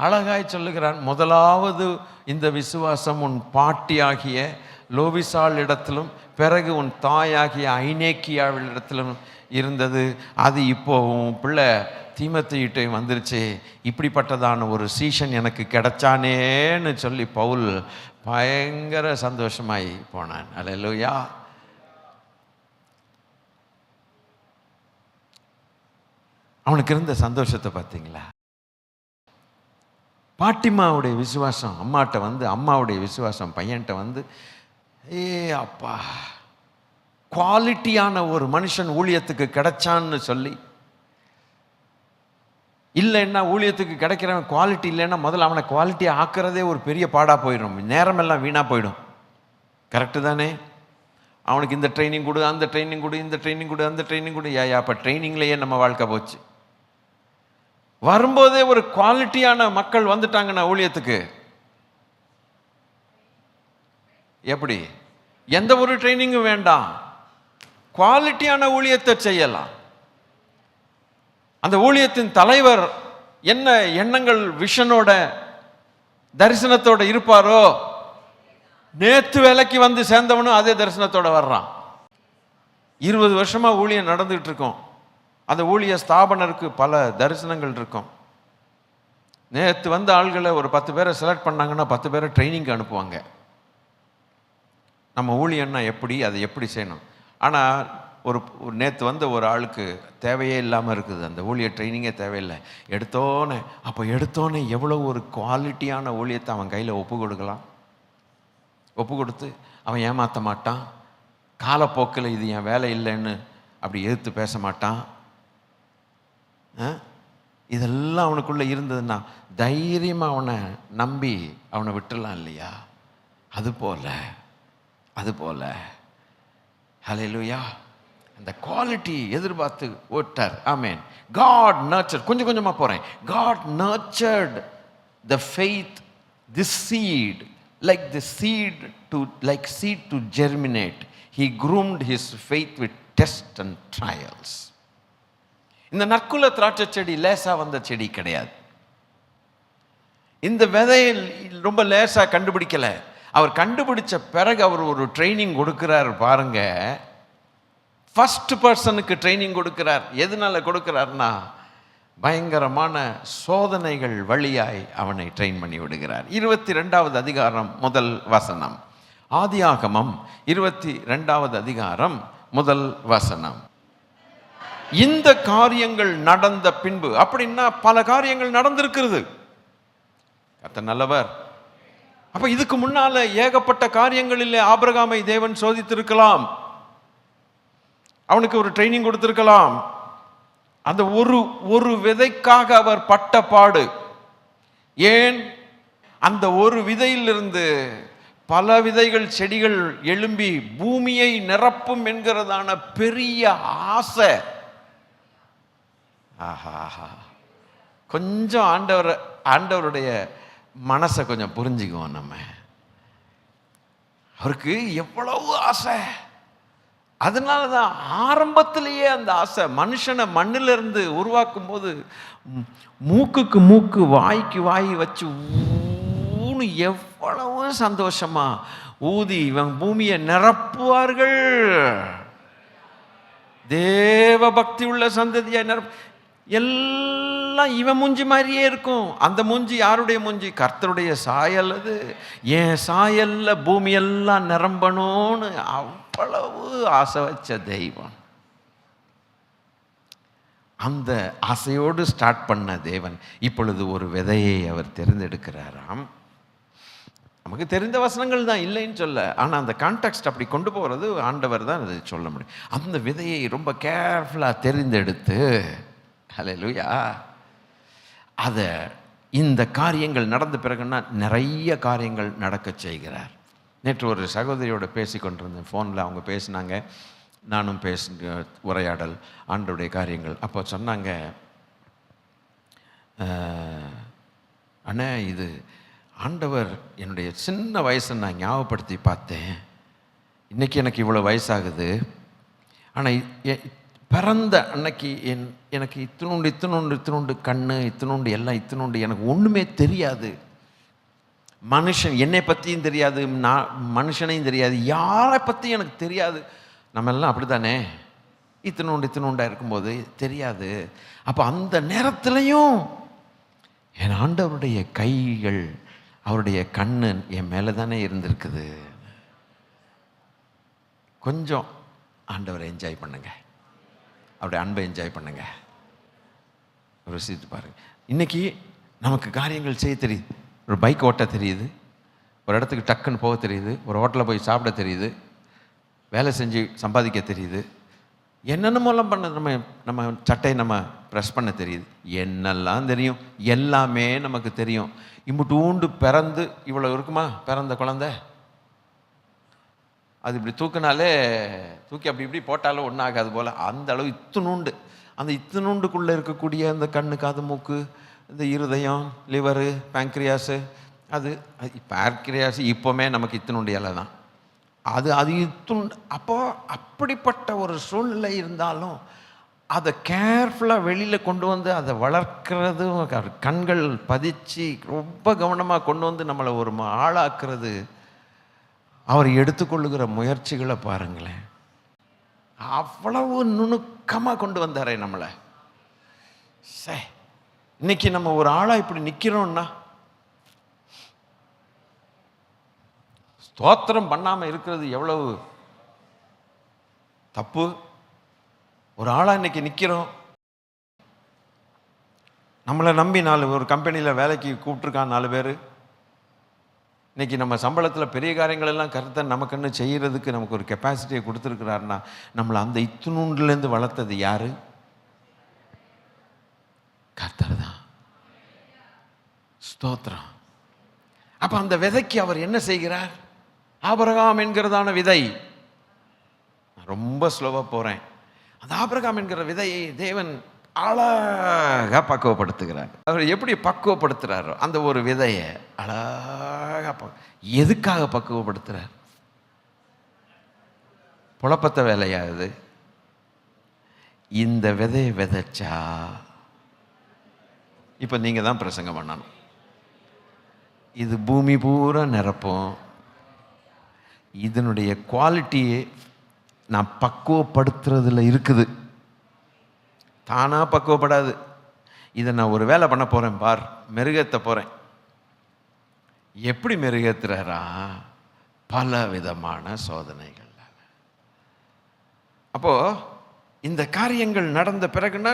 அழகாய் சொல்லுகிறான். முதலாவது இந்த விசுவாசம் உன் பாட்டியாகிய லோவிசாள் இடத்திலும் பிறகு உன் தாயாகிய ஐநேக்கியாவிடத்திலும் இருந்தது. அது இப்போ உன் பிள்ளை தீமோத்தேயுவிடம் வந்துருச்சு. இப்படிப்பட்டதான ஒரு சீஷன் எனக்கு கிடைச்சானேன்னு சொல்லி பவுல் பயங்கர சந்தோஷமாய் போனான். அல்லேலூயா. அவனுக்கு இருந்த சந்தோஷத்தை பார்த்தீங்களா? பாட்டிமாவுடைய விசுவாசம் அம்மாட்ட வந்து, அம்மாவுடைய விசுவாசம் பையன்கிட்ட வந்து, அப்பா குவாலிட்டியான ஒரு மனுஷன் ஊழியத்துக்கு கிடைச்சான்னு சொல்லி, இல்லைன்னா ஊழியத்துக்கு கிடைக்கிறவன் குவாலிட்டி இல்லைன்னா முதல்ல அவனை குவாலிட்டியை ஆக்கிறதே ஒரு பெரிய பாடாக போயிடும். நேரமெல்லாம் வீணாக போயிடும். கரெக்டு தானே? அவனுக்கு இந்த ட்ரைனிங் கொடு, அந்த ட்ரைனிங் கொடு, இந்த ட்ரைனிங் கொடு, அந்த ட்ரைனிங் கொடு. அப்போ ட்ரைனிங்லேயே நம்ம வாழ்க்கை போச்சு. வரும்போதே ஒரு குவாலிட்டியான மக்கள் வந்துட்டாங்கன்னா ஊழியத்துக்கு எப்படி? எந்த ஒரு ட்ரைனிங்கும் வேண்டாம், குவாலிட்டியான ஊழியத்தை செய்யலாம். அந்த ஊழியத்தின் தலைவர் என்ன எண்ணங்கள், விஷனோட, தரிசனத்தோட இருப்பாரோ, நேத்து வேலைக்கு வந்து சேர்ந்தவனும் அதே தரிசனத்தோட வர்றான். 20 வருஷமா ஊழியம் நடந்துகிட்டு இருக்கோம். அந்த ஊழிய ஸ்தாபனருக்கு பல தரிசனங்கள் இருக்கும். நேற்று வந்த ஆள்களை ஒரு 10 பேரை செலக்ட் பண்ணாங்கன்னா 10 பேரை ட்ரைனிங்க்கு அனுப்புவாங்க. நம்ம ஊழியன்னா எப்படி, அதை எப்படி செய்யணும். ஆனால் ஒரு நேற்று வந்த ஒரு ஆளுக்கு தேவையே இல்லாமல் இருக்குது, அந்த ஊழிய ட்ரைனிங்கே தேவையில்லை. எடுத்தோன்னே எவ்வளோ ஒரு குவாலிட்டியான ஊழியத்தை அவன் கையில் ஒப்பு கொடுக்கலாம். ஒப்பு கொடுத்து அவன் ஏமாற்ற மாட்டான். காலப்போக்கில் இது என் வேலை இல்லைன்னு அப்படி எதிர்த்து பேச மாட்டான். இதெல்லாம் அவனுக்குள்ளே இருந்ததுன்னா தைரியமாக அவனை நம்பி அவனை விட்டுடலாம் இல்லையா? அதுபோல ஹல்லேலூயா, அந்த குவாலிட்டி எதிர்பார்த்து ஓட்டார். ஆமென். காட் நர்ச்சர், கொஞ்சம் கொஞ்சமாக போகிறேன். God nurtured the faith, this seed, like seed to germinate. He groomed his faith with tests and trials. இந்த நற்குல திராட்சை செடி லேசா வந்த செடி கிடையாது. இந்த விதையில் ரொம்ப லேசா கண்டுபிடிக்கல. அவர் கண்டுபிடிச்ச பிறகு அவர் ஒரு ட்ரைனிங் கொடுக்கிறார் பாருங்க. ஃபர்ஸ்ட் பர்சனுக்கு ட்ரைனிங் கொடுக்கிறார். எதனால கொடுக்கிறார்னா, பயங்கரமான சோதனைகள் வழியாய் அவனை ட்ரெயின் பண்ணி விடுகிறார். 22வது அதிகாரம் முதல் வசனம். ஆதியாகமம் 22வது அதிகாரம் முதல் வசனம். இந்த காரியங்கள் நடந்த பின்பு, அப்படின்னா பல காரியங்கள் நடந்திருக்கிறது. கர்த்தர் நல்லவர். அப்ப இதுக்கு முன்னால ஏகப்பட்ட காரியங்களில் ஆபிரகாமை தேவன் சோதித்திருக்கலாம். அவனுக்கு ஒரு ட்ரைனிங் கொடுத்திருக்கலாம். அந்த ஒரு விதைக்காக அவர் பட்ட பாடு ஏன்? அந்த ஒரு விதையிலிருந்து பல விதைகள், செடிகள் எழும்பி பூமியை நிரப்பும் என்கிறதான பெரிய ஆசை. ஆஹா, கொஞ்சம் ஆண்டவருடைய மனசை கொஞ்சம் புரிஞ்சுக்குவோம் நம்ம. அவருக்கு எவ்வளவு ஆசை. அதனால தான் ஆரம்பத்திலேயே அந்த ஆசை. மனுஷனை மண்ணிலிருந்து உருவாக்கும் போது மூக்குக்கு மூக்கு, வாய்க்கு வாய் வச்சு ஊனு எவ்வளவு சந்தோஷமா ஊதி இவன் பூமியை நிரப்புவார்கள். தேவ பக்தி உள்ள சந்ததியை எல்லாம் இவன் மூஞ்சி மாதிரியே இருக்கும். அந்த மூஞ்சி யாருடைய மூஞ்சி? கர்த்தருடைய சாயல். அது என் சாயல்ல பூமியெல்லாம் நிரம்பணும்னு அவ்வளவு ஆசை வச்ச தெய்வம். அந்த ஆசையோடு ஸ்டார்ட் பண்ண தேவன் இப்பொழுது ஒரு விதையை அவர் தேர்ந்தெடுக்கிறாராம். நமக்கு தெரிந்த வசனங்கள் தான், இல்லைன்னு சொல்ல. ஆனால் அந்த கான்டெக்ஸ்ட் அப்படி கொண்டு போகிறது ஆண்டவர் தான் அதை சொல்ல முடியும். அந்த விதையை ரொம்ப கேர்ஃபுல்லாக தெரிந்தெடுத்து, ஹல்லேலூயா, அதை இந்த காரியங்கள் நடந்த பிறகுன்னா நிறைய காரியங்கள் நடக்க செய்கிறார். நேற்று ஒரு சகோதரியோட பேசி கொண்டிருந்தேன் ஃபோனில். அவங்க பேசினாங்க, நானும் உரையாடல் ஆண்டவருடைய காரியங்கள். அப்போ சொன்னாங்க, அண்ணே, இது ஆண்டவர் என்னுடைய சின்ன வயசை நான் ஞாபகப்படுத்தி பார்த்தேன். இன்றைக்கி எனக்கு இவ்வளோ வயசாகுது, ஆனால் பிறந்த அன்னைக்கு எனக்கு இத்தினுண்டு கண்ணு, இத்தினுண்டு எனக்கு ஒன்றுமே தெரியாது. மனுஷன் என்னை பற்றியும் தெரியாது, நான் மனுஷனையும் தெரியாது, யாரை பற்றியும் எனக்கு தெரியாது. நம்ம எல்லாம் அப்படி தானே, இத்தினுண்டாக இருக்கும்போது தெரியாது. அப்போ அந்த நேரத்துலையும் என் ஆண்டவருடைய கைகள், அவருடைய கண்ணு என் மேலே தானே இருந்திருக்குது. கொஞ்சம் ஆண்டவரை என்ஜாய் பண்ணுங்க, அவருடைய அன்பை என்ஜாய் பண்ணுங்க, ருசித்து பாருங்க. இன்றைக்கி நமக்கு காரியங்கள் செய்ய தெரியுது. ஒரு பைக் ஓட்ட தெரியுது, ஒரு இடத்துக்கு டக்குன்னு போக தெரியுது, ஒரு ஹோட்டலில் போய் சாப்பிட தெரியுது, வேலை செஞ்சு சம்பாதிக்க தெரியுது, என்னென்னமோலாம் பண்ண நம்ம சட்டையை நம்ம ப்ரெஸ் பண்ண தெரியுது, என்னெல்லாம் தெரியும், எல்லாமே நமக்கு தெரியும். இம்புட்டூண்டு பிறந்து இவ்வளோ இருக்குமா பிறந்த குழந்தை, அது இப்படி தூக்குனாலே தூக்கி அப்படி இப்படி போட்டாலும் ஒன்றும் ஆகாது போல், அந்த அளவு இத்தினூண்டு. அந்த இத்தினூண்டுக்குள்ளே இருக்கக்கூடிய அந்த கண்ணு, காது, மூக்கு, இந்த இருதயம், லிவரு, பேங்க்ரியாஸு, அது பேங்க்ரியாஸு இப்போவுமே நமக்கு இத்தினூண்டு இலை தான், அது இத்துண்டு. அப்போது அப்படிப்பட்ட ஒரு சூழ்நிலை இருந்தாலும் அதை கேர்ஃபுல்லாக வெளியில் கொண்டு வந்து அதை வளர்க்குறதும், கண்கள் பதிச்சு ரொம்ப கவனமாக கொண்டு வந்து நம்மளை ஒரு ஆளாக்குறது, அவர் எடுத்துக்கொள்ளுகிற முயற்சிகளை பாருங்களேன். அவ்வளவு நுணுக்கமாக கொண்டு வந்தாரே நம்மளை. இன்னைக்கு நம்ம ஒரு ஆளாக இப்படி நிற்கிறோம்னா, ஸ்தோத்திரம் பண்ணாமல் இருக்கிறது எவ்வளவு தப்பு. ஒரு ஆளாக இன்னைக்கு நிற்கிறோம், நம்மளை நம்பி ஒரு கம்பெனியில் வேலைக்கு கூப்பிட்ருக்கான் 4 பேர். இன்றைக்கி நம்ம சம்பளத்தில் பெரிய காரியங்கள் எல்லாம் கருத்தை நமக்குன்னு செய்கிறதுக்கு நமக்கு ஒரு கெப்பாசிட்டியை கொடுத்துருக்கிறாருன்னா, நம்மளை அந்த இத்துணூண்டுலேருந்து வளர்த்தது யார்? கர்த்தர் தான். ஸ்தோத்திரம். அப்போ அந்த விதைக்கு அவர் என்ன செய்கிறார்? ஆபிரகாம் என்கிறதான விதை, ரொம்ப ஸ்லோவாக போகிறேன். அந்த ஆபிரகாம் என்கிற விதையை தேவன் அழகாக பக்குவப்படுத்துகிறார். அவர் எப்படி பக்குவப்படுத்துகிறாரோ அந்த ஒரு விதையை அழகாக எதுக்காக பக்குவப்படுத்துகிறார்? புலப்பத்த வேலையாது. இந்த விதையை விதைச்சா இப்போ நீங்கள் தான் பிரசங்கம் பண்ணணும். இது பூமி பூரா நிரப்பும். இதனுடைய குவாலிட்டியே நான் பக்குவப்படுத்துறதுல இருக்குது, தானாக பக்குவப்படாது. இதை நான் ஒரு வேலை பண்ண போகிறேன் பார், மெருகேற்ற போகிறேன். எப்படி மெருகேற்றுறாரா? பல விதமான சோதனைகள். அப்போது இந்த காரியங்கள் நடந்த பிறகுன்னா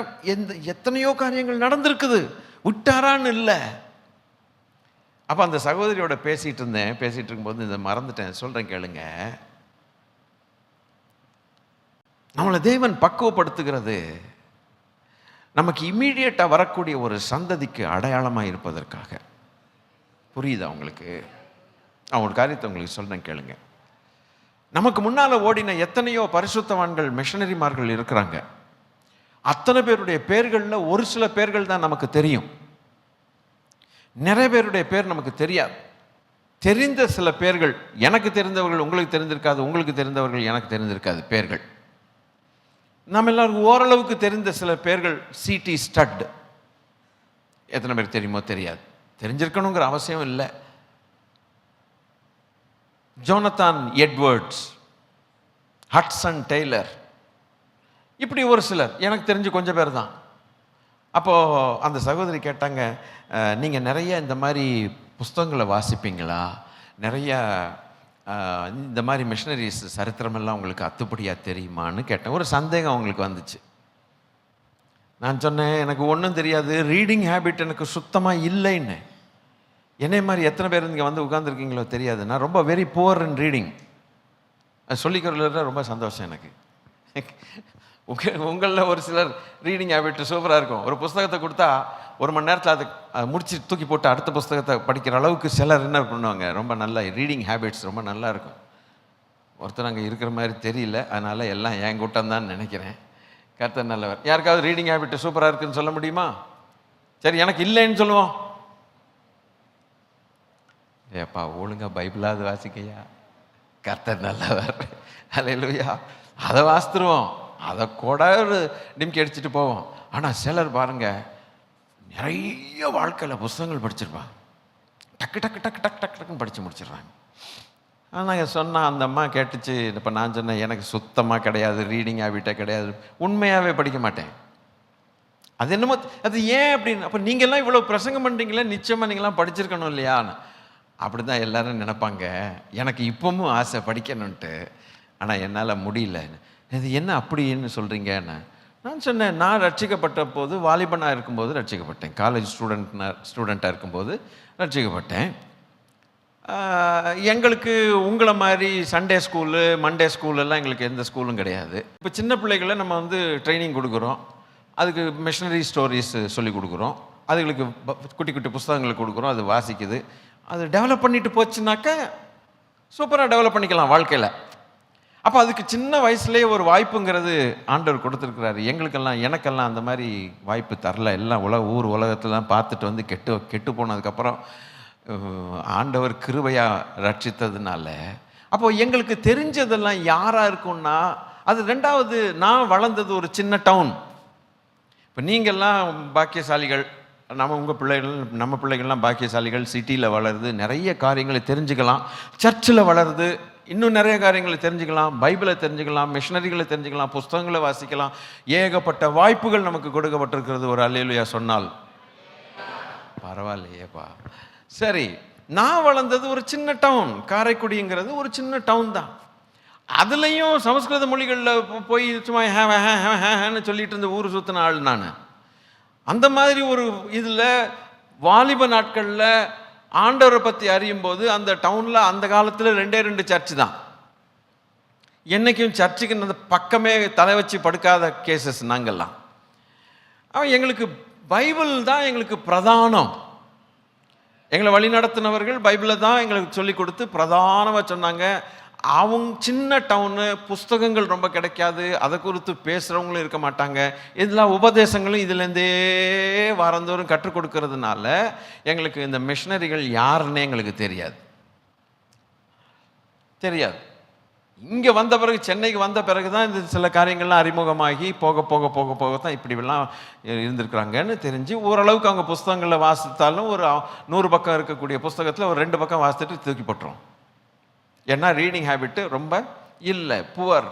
எத்தனையோ காரியங்கள் நடந்திருக்குது, விட்டாரான்னு இல்லை. அப்போ அந்த சகோதரியோட பேசிகிட்டு இருக்கும்போது இதை மறந்துட்டேன், சொல்கிறேன் கேளுங்க. நம்மளை தேவன் பக்குவப்படுத்துகிறது நமக்கு இம்மீடியட்டாக வரக்கூடிய ஒரு சந்ததிக்கு அடையாளமாக இருப்பதற்காக. புரியுதா உங்களுக்கு? நான் ஒரு காரியத்தை உங்களுக்கு சொல்கிறேன் கேளுங்க. நமக்கு முன்னால் ஓடின எத்தனையோ பரிசுத்தவான்கள், மிஷனரிமார்கள் இருக்கிறாங்க. அத்தனை பேருடைய பேர்களில் ஒரு சில பேர்கள் தான் நமக்கு தெரியும். நிறைய பேருடைய பேர் நமக்கு தெரியாது. தெரிந்த சில பேர்கள், எனக்கு தெரிந்தவர்கள் உங்களுக்கு தெரிந்திருக்காது, உங்களுக்கு தெரிந்தவர்கள் எனக்கு தெரிந்திருக்காது பேர்கள். நம்ம எல்லாருக்கும் ஓரளவுக்கு தெரிந்த சில பேர்கள். சிடி ஸ்டட் எத்தனை பேர் தெரியுமோ தெரியாது, தெரிஞ்சிருக்கணுங்கிற அவசியம் இல்லை. ஜோனத்தான் எட்வர்ட்ஸ், ஹட்சன் டெய்லர், இப்படி ஒரு சிலர் எனக்கு தெரிஞ்சு கொஞ்சம் பேர் தான். அப்போது அந்த சகோதரி கேட்டாங்க, நீங்கள் நிறைய இந்த மாதிரி புஸ்தகங்களை வாசிப்பீங்களா? நிறையா இந்த மாதிரி மிஷனரிஸ் சரித்திரமெல்லாம் உங்களுக்கு அத்துப்படியாக தெரியுமான்னு கேட்டேன். ஒரு சந்தேகம் அவங்களுக்கு வந்துச்சு. நான் சொன்னேன், எனக்கு ஒன்றும் தெரியாது, ரீடிங் ஹேபிட் எனக்கு சுத்தமாக இல்லைன்னு. என்னை மாதிரி எத்தனை பேர் இங்கே வந்து உட்காந்துருக்கீங்களோ தெரியாது. நான் ரொம்ப வெரி புவர் இன் ரீடிங். அது சொல்லிக்கிறதுல ரொம்ப சந்தோஷம் எனக்கு. உங்களில் ஒரு சிலர் ரீடிங் ஹேபிட் சூப்பராக இருக்கும். ஒரு புஸ்தகத்தை கொடுத்தா 1 மணி நேரத்தில் அதை முடிச்சு தூக்கி போட்டு அடுத்த புஸ்தகத்தை படிக்கிற அளவுக்கு சிலர் என்ன பண்ணுவாங்க, ரொம்ப நல்ல ரீடிங் ஹேபிட்ஸ் ரொம்ப நல்லா இருக்கும். ஒருத்தர் அங்கே இருக்கிற மாதிரி தெரியல, அதனால் எல்லாம் என் கூட்டம் தான் நினைக்கிறேன். கர்த்தர் நல்லவர். யாருக்காவது ரீடிங் ஹேபிட் சூப்பராக இருக்குன்னு சொல்ல முடியுமா? சரி, எனக்கு இல்லைன்னு சொல்லுவோம். ஏப்பா ஒழுங்கா பைபிளாவது வாசிக்கையா, கர்த்தர் நல்லவர், அல்லேலூயா. அதை வாசித்துருவோம், அதை கூட ஒரு டிம்கி அடிச்சுட்டு போவோம். ஆனால் சிலர் பாருங்க, நிறைய வாழ்க்கையில் புஸ்தகங்கள் படிச்சிருப்பாங்க, டக்கு டக்கு டக்கு டக்கு டக்கு டக்குன்னு படித்து முடிச்சிடுறாங்க. நாங்கள் சொன்னால் அந்த அம்மா கேட்டுச்சு. இப்போ நான் சொன்னேன், எனக்கு சுத்தமாக கிடையாது, ரீடிங் ஹேபிட்டே கிடையாது, உண்மையாகவே படிக்க மாட்டேன். அது என்னமோ அது ஏன் அப்படின்னு. அப்போ நீங்கள்லாம் இவ்வளோ பிரசங்கம் பண்ணுறீங்களே, நிச்சயமாக நீங்களாம் படிச்சிருக்கணும் இல்லையா? அப்படி தான் எல்லோரும் நினைப்பாங்க. எனக்கு இப்பவும் ஆசை படிக்கணுன்ட்டு, ஆனால் என்னால் முடியல. இது என்ன அப்படின்னு சொல்கிறீங்கன்னு நான் சொன்னேன். நான் ரட்சிக்கப்பட்ட போது, வாலிபனாக இருக்கும்போது ரட்சிக்கப்பட்டேன். காலேஜ் ஸ்டூடெண்ட்டாக இருக்கும்போது ரட்சிக்கப்பட்டேன். எங்களுக்கு உங்களை மாதிரி சண்டே ஸ்கூலு, மண்டே ஸ்கூலெல்லாம் எங்களுக்கு எந்த ஸ்கூலும் கிடையாது. இப்போ சின்ன பிள்ளைகளை நம்ம வந்து ட்ரைனிங் கொடுக்குறோம், அதுக்கு மிஷனரி ஸ்டோரிஸ் சொல்லி கொடுக்குறோம், அதுங்களுக்கு குட்டி குட்டி புஸ்தகங்களை கொடுக்குறோம், அது வாசிக்குது. அது டெவலப் பண்ணிட்டு போச்சுனாக்க சூப்பராக டெவலப் பண்ணிக்கலாம் வாழ்க்கையில். அப்போ அதுக்கு சின்ன வயசுலேயே ஒரு வாய்ப்புங்கிறது ஆண்டவர் கொடுத்துருக்குறாரு. எனக்கெல்லாம் அந்த மாதிரி வாய்ப்பு தரல. எல்லாம் ஊர் உலகத்துலாம் பார்த்துட்டு வந்து கெட்டு போனதுக்கப்புறம் ஆண்டவர் கிருபையாக ரட்சித்ததுனால அப்போது எங்களுக்கு தெரிஞ்சதெல்லாம் யாராக இருக்கும்னா, அது ரெண்டாவது, நான் வளர்ந்தது ஒரு சின்ன டவுன். இப்போ நீங்கள்லாம் பாக்கியசாலிகள், நம்ம பிள்ளைகள்லாம் பாக்கியசாலிகள். சிட்டியில் வளருது, நிறைய காரியங்களை தெரிஞ்சுக்கலாம். சர்ச்சில் வளருது, இன்னும் நிறைய காரியங்களை தெரிஞ்சுக்கலாம், பைபிளை தெரிஞ்சுக்கலாம், மிஷனரிகளை தெரிஞ்சுக்கலாம், புஸ்தகங்களை வாசிக்கலாம். ஏகப்பட்ட வாய்ப்புகள் நமக்கு கொடுக்கப்பட்டிருக்கிறது. ஒரு அல்லேலூயா சொன்னால் பரவாயில்லையேப்பா. சரி, நான் வளர்ந்தது ஒரு சின்ன டவுன். காரைக்குடிங்கிறது ஒரு சின்ன டவுன் தான். அதுலேயும் சமஸ்கிருத மொழிகளில் போய் சும்மா ஹேன்னு சொல்லிட்டு இருந்த ஊர் சுற்றின ஆள் நான். அந்த மாதிரி ஒரு இதில் வாலிப நாட்களில் ஆண்டவரை பற்றி அறியும் போது அந்த டவுனில் அந்த காலத்தில் 2 சர்ச்சு தான். என்றைக்கும் சர்ச்சுக்கு அந்த பக்கமே தலை வச்சு படுக்காத கேசஸ் நாங்கள்லாம். எங்களுக்கு பைபிள் தான் எங்களுக்கு பிரதானம். எங்களை வழி நடத்தினவர்கள் பைபிளை தான் எங்களுக்கு சொல்லி கொடுத்து பிரதானமாக சொன்னாங்க. அவங்க சின்ன டவுனு, புஸ்தகங்கள் ரொம்ப கிடைக்காது, அதை குறித்து பேசுகிறவங்களும் இருக்க மாட்டாங்க. இதெல்லாம் உபதேசங்களும் இதுலேருந்தே வாரந்தோறும் கற்றுக் கொடுக்கறதுனால எங்களுக்கு இந்த மிஷனரிகள் யாருன்னே எங்களுக்கு தெரியாது. இங்கே வந்த பிறகு, சென்னைக்கு வந்த பிறகு தான் இந்த சில காரியங்கள்லாம் அறிமுகமாகி போக போக போக போக தான் இப்படிலாம் இருந்திருக்கிறாங்கன்னு தெரிஞ்சு, ஓரளவுக்கு அவங்க புஸ்தகங்களில் வாசித்தாலும் ஒரு 100 பக்கம் இருக்கக்கூடிய புஸ்தகத்தில் ஒரு 2 பக்கம் வாசித்துட்டு தூக்கி போட்டுரும். ஏன்னா ரீடிங் ஹேபிட்டு ரொம்ப இல்லை, புவர்.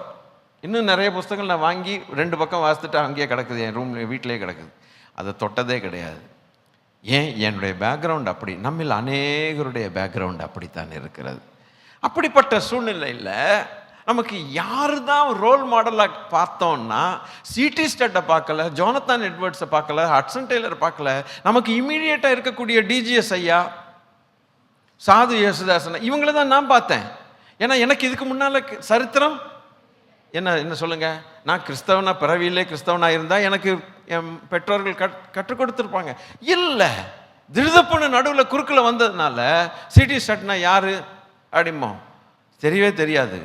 இன்னும் நிறைய புஸ்தகங்கள் நான் வாங்கி 2 பக்கம் வாசித்துட்டு அங்கேயே கிடக்குது, என் வீட்டிலே கிடக்குது, அதை தொட்டதே கிடையாது. ஏன்? என்னுடைய பேக்ரவுண்ட் அப்படி. நம்மில் அநேகருடைய பேக்ரவுண்ட் அப்படித்தான் இருக்கிறது. அப்படிப்பட்ட சூழ்நிலையில் நமக்கு யாரு தான் ரோல் மாடலாக பார்த்தோம்னா, சிடி ஸ்டட்டை பார்க்கல, ஜோனத்தான் எட்வர்ட்ஸை பார்க்கல, ஹட்சன் டெய்லர் பார்க்கல, நமக்கு இமீடியட்டாக இருக்கக்கூடிய டிஜிஎஸ் ஐயா, சாது யேசுதாசன், இவங்கள தான் நான் பார்த்தேன். ஏன்னா எனக்கு இதுக்கு முன்னால் சரித்திரம் என்ன சொல்லுங்க, நான் கிறிஸ்தவனா, பிறவியிலே கிறிஸ்தவனாக இருந்தால் எனக்கு என் பெற்றோர்கள் கற்றுக் கொடுத்துருப்பாங்க. இல்லை, திருதப்புன்னு நடுவில் குறுக்கில் வந்ததுனால சிடி ஸ்டட்னா யாரு அப்படிமோ தெரியவே தெரியாது.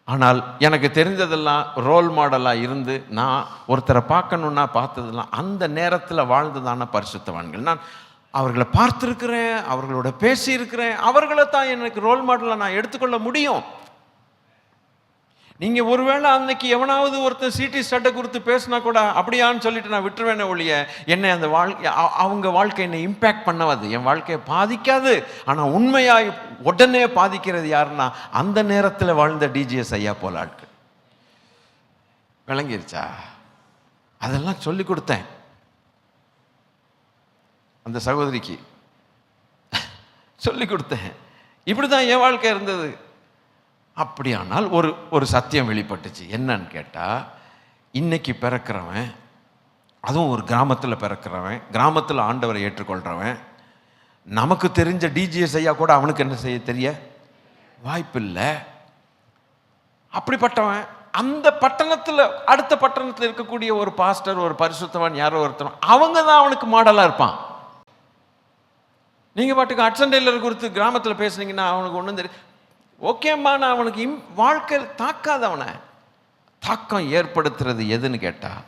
ஆனால் எனக்கு தெரிஞ்சதெல்லாம் ரோல் மாடலாக இருந்து நான் ஒருத்தரை பார்க்கணுன்னா பார்த்ததெல்லாம் அந்த நேரத்தில் வாழ்ந்ததான பரிசுத்தவான்கள். நான் அவர்களை பார்த்துருக்கிறேன், அவர்களோட பேசியிருக்கிறேன், அவர்களை தான் எனக்கு ரோல் மாடலாக நான் எடுத்துக்கொள்ள முடியும். நீங்கள் ஒருவேளை அன்னைக்கு எவனாவது ஒருத்தர் சிடி ஸ்டட்டை குறித்து பேசினா கூட அப்படியான்னு சொல்லிட்டு நான் விட்டுருவேனே ஒழிய, என்னை அந்த அவங்க வாழ்க்கை என்னை இம்பேக்ட் பண்ணவாது, என் வாழ்க்கையை பாதிக்காது. ஆனால் உண்மையாக உடனே பாதிக்கிறது யாருன்னா, அந்த நேரத்தில் வாழ்ந்த டிஜிஎஸ் ஐயா போல ஆட்கள். விளங்கிருச்சா? அதெல்லாம் சொல்லி கொடுத்தேன் அந்த சகோதரிக்கு, சொல்லி கொடுத்தேன். இப்படி தான் என் வாழ்க்கை இருந்தது. அப்படியானால் ஒரு சத்தியம் வெளிப்பட்டுச்சு. என்னன்னு கேட்டால், இன்னைக்கு பிறக்கிறவன் அதுவும் ஒரு கிராமத்தில் பிறக்கிறவன், கிராமத்தில் ஆண்டவரை ஏற்றுக்கொள்கிறவன். நமக்கு தெரிஞ்ச டிஜிஎஸ் ஐயா கூட அவனுக்கு என்ன செய்ய தெரிய வாய்ப்பில்லை. அப்படிப்பட்டவன் அந்த பட்டணத்தில், அடுத்த பட்டணத்தில் இருக்கக்கூடிய ஒரு பாஸ்டர், ஒரு பரிசுத்தவான், யாரோ ஒருத்தர், அவங்க தான் அவனுக்கு மாடலாக இருப்பான். நீங்கள் பாட்டுக்கு ஹட்சன் டெய்லர் குறித்து கிராமத்தில் பேசுனீங்கன்னா அவனுக்கு ஒன்றும் தெரியும். ஓகேம்மா, நான் அவனுக்கு வாழ்க்கையில் தாக்காத, அவனை தாக்கம் ஏற்படுத்துறது எதுன்னு கேட்டால்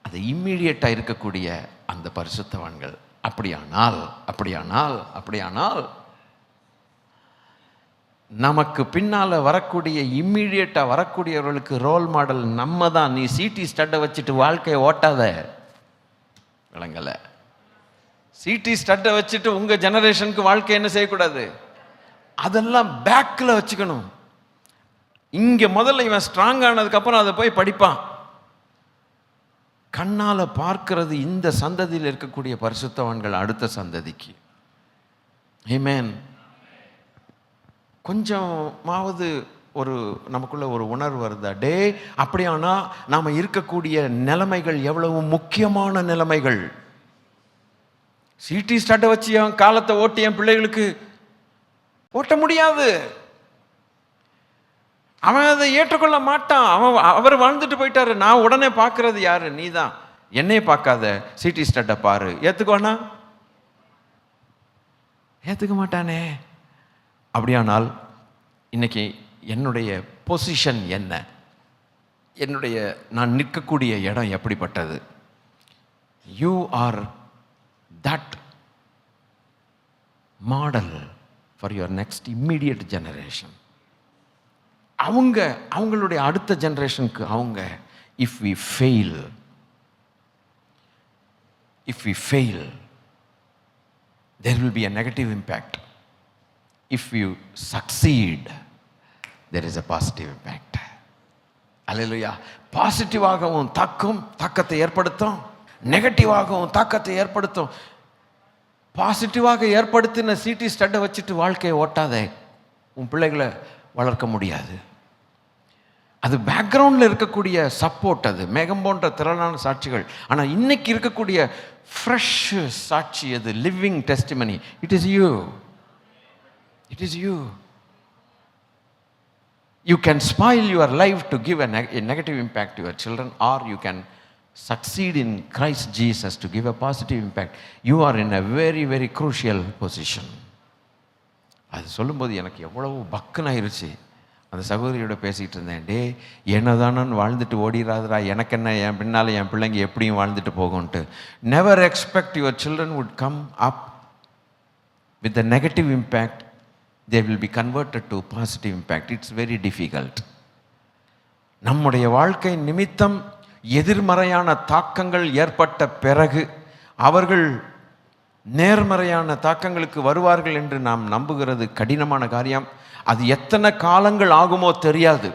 அது இம்மீடியட்டாக இருக்கக்கூடிய அந்த பரிசுத்தவான்கள். அப்படியானால் நமக்கு பின்னால் வரக்கூடிய இம்மீடியட்டாக வரக்கூடியவர்களுக்கு ரோல் மாடல் நம்ம தான். நீ சிடி ஸ்டட்டை வச்சுட்டு வாழ்க்கையை ஓட்டாத, விளங்கலை? சிடி ஸ்டட்டை வச்சுட்டு உங்கள் ஜெனரேஷனுக்கு வாழ்க்கை என்ன செய்யக்கூடாது, அதெல்லாம் பேக்கில் வச்சுக்கணும். இங்கே முதல்ல இவன் ஸ்ட்ராங் ஆனதுக்கப்புறம் அதை போய் படிப்பான். கண்ணால் பார்க்கிறது இந்த சந்ததியில் இருக்கக்கூடிய பரிசுத்தவான்கள் அடுத்த சந்ததிக்கு. ஆமென். கொஞ்சமாவது ஒரு நமக்குள்ள ஒரு உணர்வு வருதா? டே, அப்படியானா நாம் இருக்கக்கூடிய நிலைமைகள் எவ்வளவு முக்கியமான நிலைமைகள். சிடி ஸ்டார்ட்டை வச்சு என் காலத்தை ஓட்டி என் பிள்ளைகளுக்கு ஓட்ட முடியாது. அவன் அதை ஏற்றுக்கொள்ள மாட்டான். அவர் வாழ்ந்துட்டு போயிட்டாரு. நான் உடனே பார்க்கறது யாரு? நீ தான். என்னையே பார்க்காத, சிடி ஸ்டார்ட்டை பாரு. ஏற்றுக்குவானா? ஏற்றுக்க மாட்டானே. அப்படியானால் இன்னைக்கு என்னுடைய பொசிஷன் என்ன? நான் நிற்கக்கூடிய இடம் எப்படிப்பட்டது? You are that model for your next immediate generation. அவங்களுடைய அடுத்த ஜெனரேஷனுக்கு அவங்க if we fail there will be a negative impact. If you succeed, there is a positive impact. அல்லேலூயா. பாசிட்டிவாகவும் தாக்கத்தை ஏற்படுத்தும், நெகட்டிவாகவும் தாக்கத்தை ஏற்படுத்தும். பாசிட்டிவாக ஏற்படுத்தின சிடி ஸ்டட்டை வச்சுட்டு வாழ்க்கையை ஓட்டாதே, உன் பிள்ளைகளை வளர்க்க முடியாது. அது பேக்ரவுண்டில் இருக்கக்கூடிய சப்போர்ட், அது மேகம் போன்ற திரளான சாட்சிகள். ஆனால் இன்னைக்கு இருக்கக்கூடிய ஃப்ரெஷ் சாட்சி, அது living testimony. It is you. You can spoil your life to give a negative impact to your children, or you can succeed in Christ Jesus to give a positive impact. You are in a very, very crucial position. அது சொல்லும்போது எனக்கு எவ்வளவு பக்குன்னு ஆயிடுச்சு. அந்த சகோதரியோட பேசிகிட்டு இருந்தேன். டே, என்னதானு வாழ்ந்துட்டு ஓடிடாதரா, எனக்கு என்ன, என் பின்னால் என் பிள்ளைங்க எப்படியும் வாழ்ந்துட்டு போகும்ன்ட்டு. Never expect your children would come up with a negative impact. they will be converted to positive impact. It's very difficult. நம்முடைய வாழ்க்கை நிமித்தம் எதிர்மறையான தாக்கங்கள் ஏற்பட்ட பிறகு அவர்கள் நேர்மறையான தாக்கங்களுக்கு வருவார்கள் என்று நாம் நம்புகிறது கடினமான காரியம். அது எத்தனை காலங்கள் ஆகுமோ தெரியாது.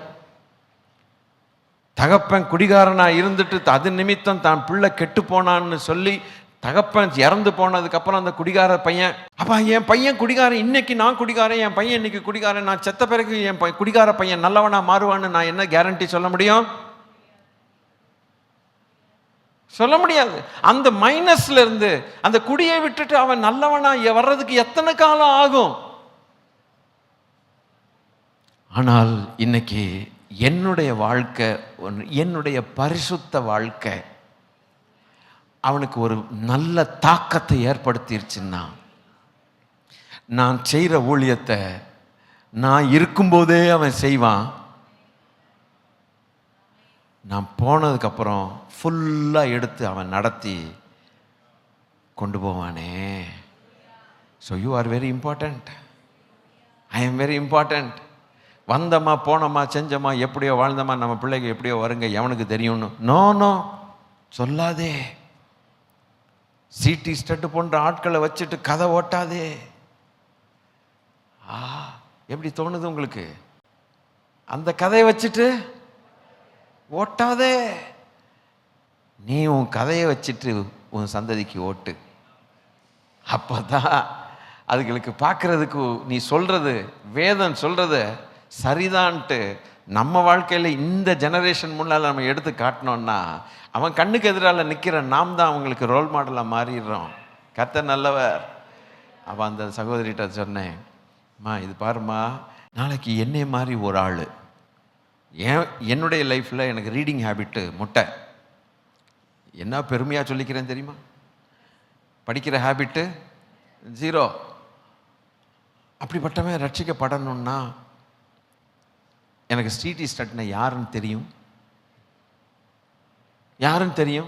தகப்பன் குடிகாரனா இருந்துட்டு அது நிமித்தம் தான் பிள்ளை கெட்டு போனான்னு சொல்லி தகப்பன் இறந்து போனதுக்கப்புறம் அந்த குடிகார பையன், அப்பா என் பையன் குடிகாரன், இன்னைக்கு நான் குடிகாரன், என் பையன் இன்னைக்கு குடிகாரன், நான் செத்த பிறகு என் குடிகார பையன் நல்லவனா மாறுவான்னு நான் என்ன கேரண்டி சொல்ல முடியும்? சொல்ல முடியாது. அந்த மைனஸ்ல இருந்து அந்த குடியை விட்டுட்டு அவன் நல்லவனா வர்றதுக்கு எத்தனை காலம் ஆகும்? ஆனால் இன்னைக்கு என்னுடைய வாழ்க்கை, என்னுடைய பரிசுத்த வாழ்க்கை அவனுக்கு ஒரு நல்ல தாக்கத்தை ஏற்படுத்திருச்சுன்னா, நான் செய்கிற ஊழியத்தை நான் இருக்கும்போதே அவன் செய்வான். நான் போனதுக்கப்புறம் ஃபுல்லாக எடுத்து அவன் நடத்தி கொண்டு போவானே. So you are very important. I am very important. வந்தம்மா போனோமா செஞ்சம்மா எப்படியோ வாழ்ந்தம்மா நம்ம பிள்ளைங்க எப்படியோ வருங்க எவனுக்கு தெரியும்னு நோ சொல்லாதே. சிடி ஸ்டட்டு போன்ற ஆட்களை வச்சுட்டு கதை ஓட்டாதே. எப்படி தோணுது உங்களுக்கு? அந்த கதையை வச்சுட்டு ஓட்டாதே. நீ உன் கதையை வச்சுட்டு உன் சந்ததிக்கு ஓட்டு. அப்போதான் அதுகளுக்கு பார்க்கறதுக்கு நீ சொல்றது, வேதம் சொல்றது சரிதான்ட்டு நம்ம வாழ்க்கையில் இந்த ஜெனரேஷன் முன்னால் நம்ம எடுத்து காட்டினோன்னா அவன் கண்ணுக்கு எதிரால் நிற்கிற நாம் தான் அவங்களுக்கு ரோல் மாடலாக மாறிடுறோம். கர்த்தர் நல்லவர். அவன் அந்த சகோதரிகிட்ட சொன்னேன், அம்மா இது பாருமா, நாளைக்கு என்னை மாதிரி ஒரு ஆள் என்னுடைய லைஃப்பில் எனக்கு ரீடிங் ஹேபிட்டு முட்டை, என்ன பெருமையாக சொல்லிக்கிறேன் தெரியுமா, படிக்கிற ஹேபிட்டு 0. அப்படிப்பட்டவன் ரட்சிக்கப்படணும்னா எனக்கு ஸ்ட்ரீட் ஸ்டட்னா யாருன்னு தெரியும், யாருன்னு தெரியும்.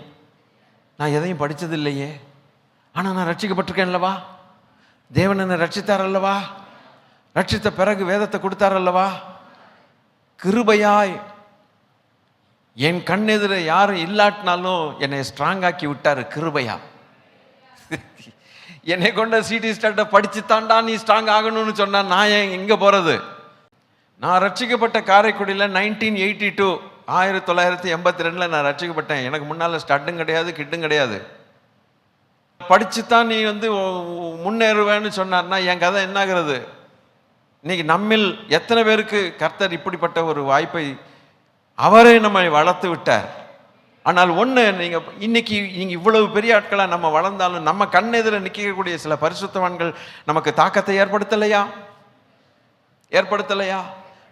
நான் எதையும் படித்தது இல்லையே, ஆனால் நான் ரட்சிக்கப்பட்டிருக்கேன் அல்லவா, தேவன் என்னை ரட்சித்தார் அல்லவா, ரட்சித்த பிறகு வேதத்தை கொடுத்தார் அல்லவா, கிருபையாய் என் கண்ணெதிர யாரும் இல்லாட்டினாலும் என்னை ஸ்ட்ராங் ஆக்கி விட்டார் கிருபையா. என்னை கொண்ட சிடி ஸ்டார்ட்டை படிச்சு தாண்டா நீ ஸ்ட்ராங் ஆகணும்னு சொன்னா நான் எங்கே போகிறது? நான் ரட்சிக்கப்பட்ட காரைக்குடியில் 1982 1982 நான் ரட்சிக்கப்பட்டேன். எனக்கு முன்னால் ஸ்டட்டும் கிடையாது, கிட்டும் கிடையாது. படிச்சுத்தான் நீ முன்னேறுவேன்னு சொன்னார்னா என் கதை என்னாகிறது? இன்னைக்கு நம்மில் எத்தனை பேருக்கு கர்த்தர் இப்படிப்பட்ட ஒரு வாய்ப்பை அவரே நம்மை வளர்த்து விட்டார். ஆனால் ஒன்று, இன்னைக்கு இவ்வளவு பெரிய ஆட்களாக நம்ம வளர்ந்தாலும் நம்ம கண்ணெதிர நிற்கக்கூடிய சில பரிசுத்தவான்கள் நமக்கு தாக்கத்தை ஏற்படுத்தலையா?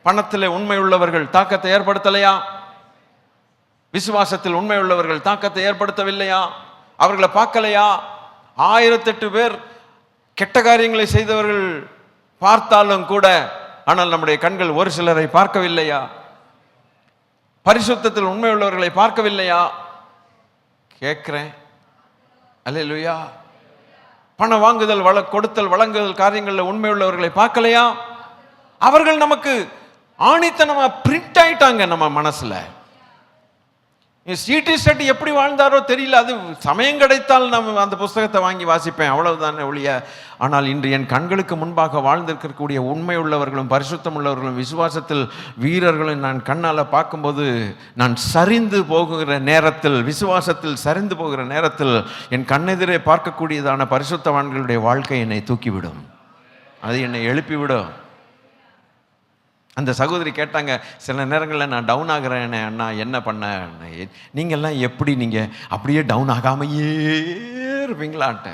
பணத்தில் உண்மை உள்ளவர்கள் தாக்கத்தை ஏற்படுத்தலையா? விசுவாசத்தில் உண்மை உள்ளவர்கள் தாக்கத்தை ஏற்படுத்தவில்லையா? அவர்களை பார்க்கலையா? 1008 பேர் கெட்ட காரியங்களை செய்தவர்கள் பார்த்தாலும் கூட, ஆனால் நம்முடைய கண்கள் ஒரு சிலரை பார்க்கவில்லையா? பரிசுத்தத்தில் உண்மை உள்ளவர்களை பார்க்கவில்லையா? கேட்கிறேன். அல்லேலூயா. பண வாங்குதல் கொடுத்தல் வழங்குதல் காரியங்களில் உண்மை உள்ளவர்களை பார்க்கலையா? அவர்கள் நமக்கு ஆணித்தனமா பிரிண்ட் ஆயிட்டாங்க நம்ம மனசுல. சிடி ஸ்டடி எப்படி வாழ்ந்தாரோ தெரியல, அது சமயம் கிடைத்தால் நம்ம அந்த புஸ்தகத்தை வாங்கி வாசிப்பேன், அவ்வளவுதானே ஒழிய. ஆனால் இன்று என் கண்களுக்கு முன்பாக வாழ்ந்திருக்கக்கூடிய உண்மை உள்ளவர்களும் பரிசுத்தம் உள்ளவர்களும் விசுவாசத்தில் வீரர்களும் நான் கண்ணால் பார்க்கும்போது, நான் சரிந்து போகிற நேரத்தில், விசுவாசத்தில் சரிந்து போகிற நேரத்தில் என் கண்ணெதிரே பார்க்கக்கூடியதான பரிசுத்தவான்களுடைய வாழ்க்கை என்னை தூக்கிவிடும், அது என்னை எழுப்பிவிடும். அந்த சகோதரி கேட்டாங்க, சில நேரங்களில் நான் டவுன் ஆகிறேன் அண்ணா, என்ன பண்ண? நீங்கள்லாம் எப்படி நீங்கள் அப்படியே டவுன் ஆகாமையே இருப்பீங்களான்ட்டு.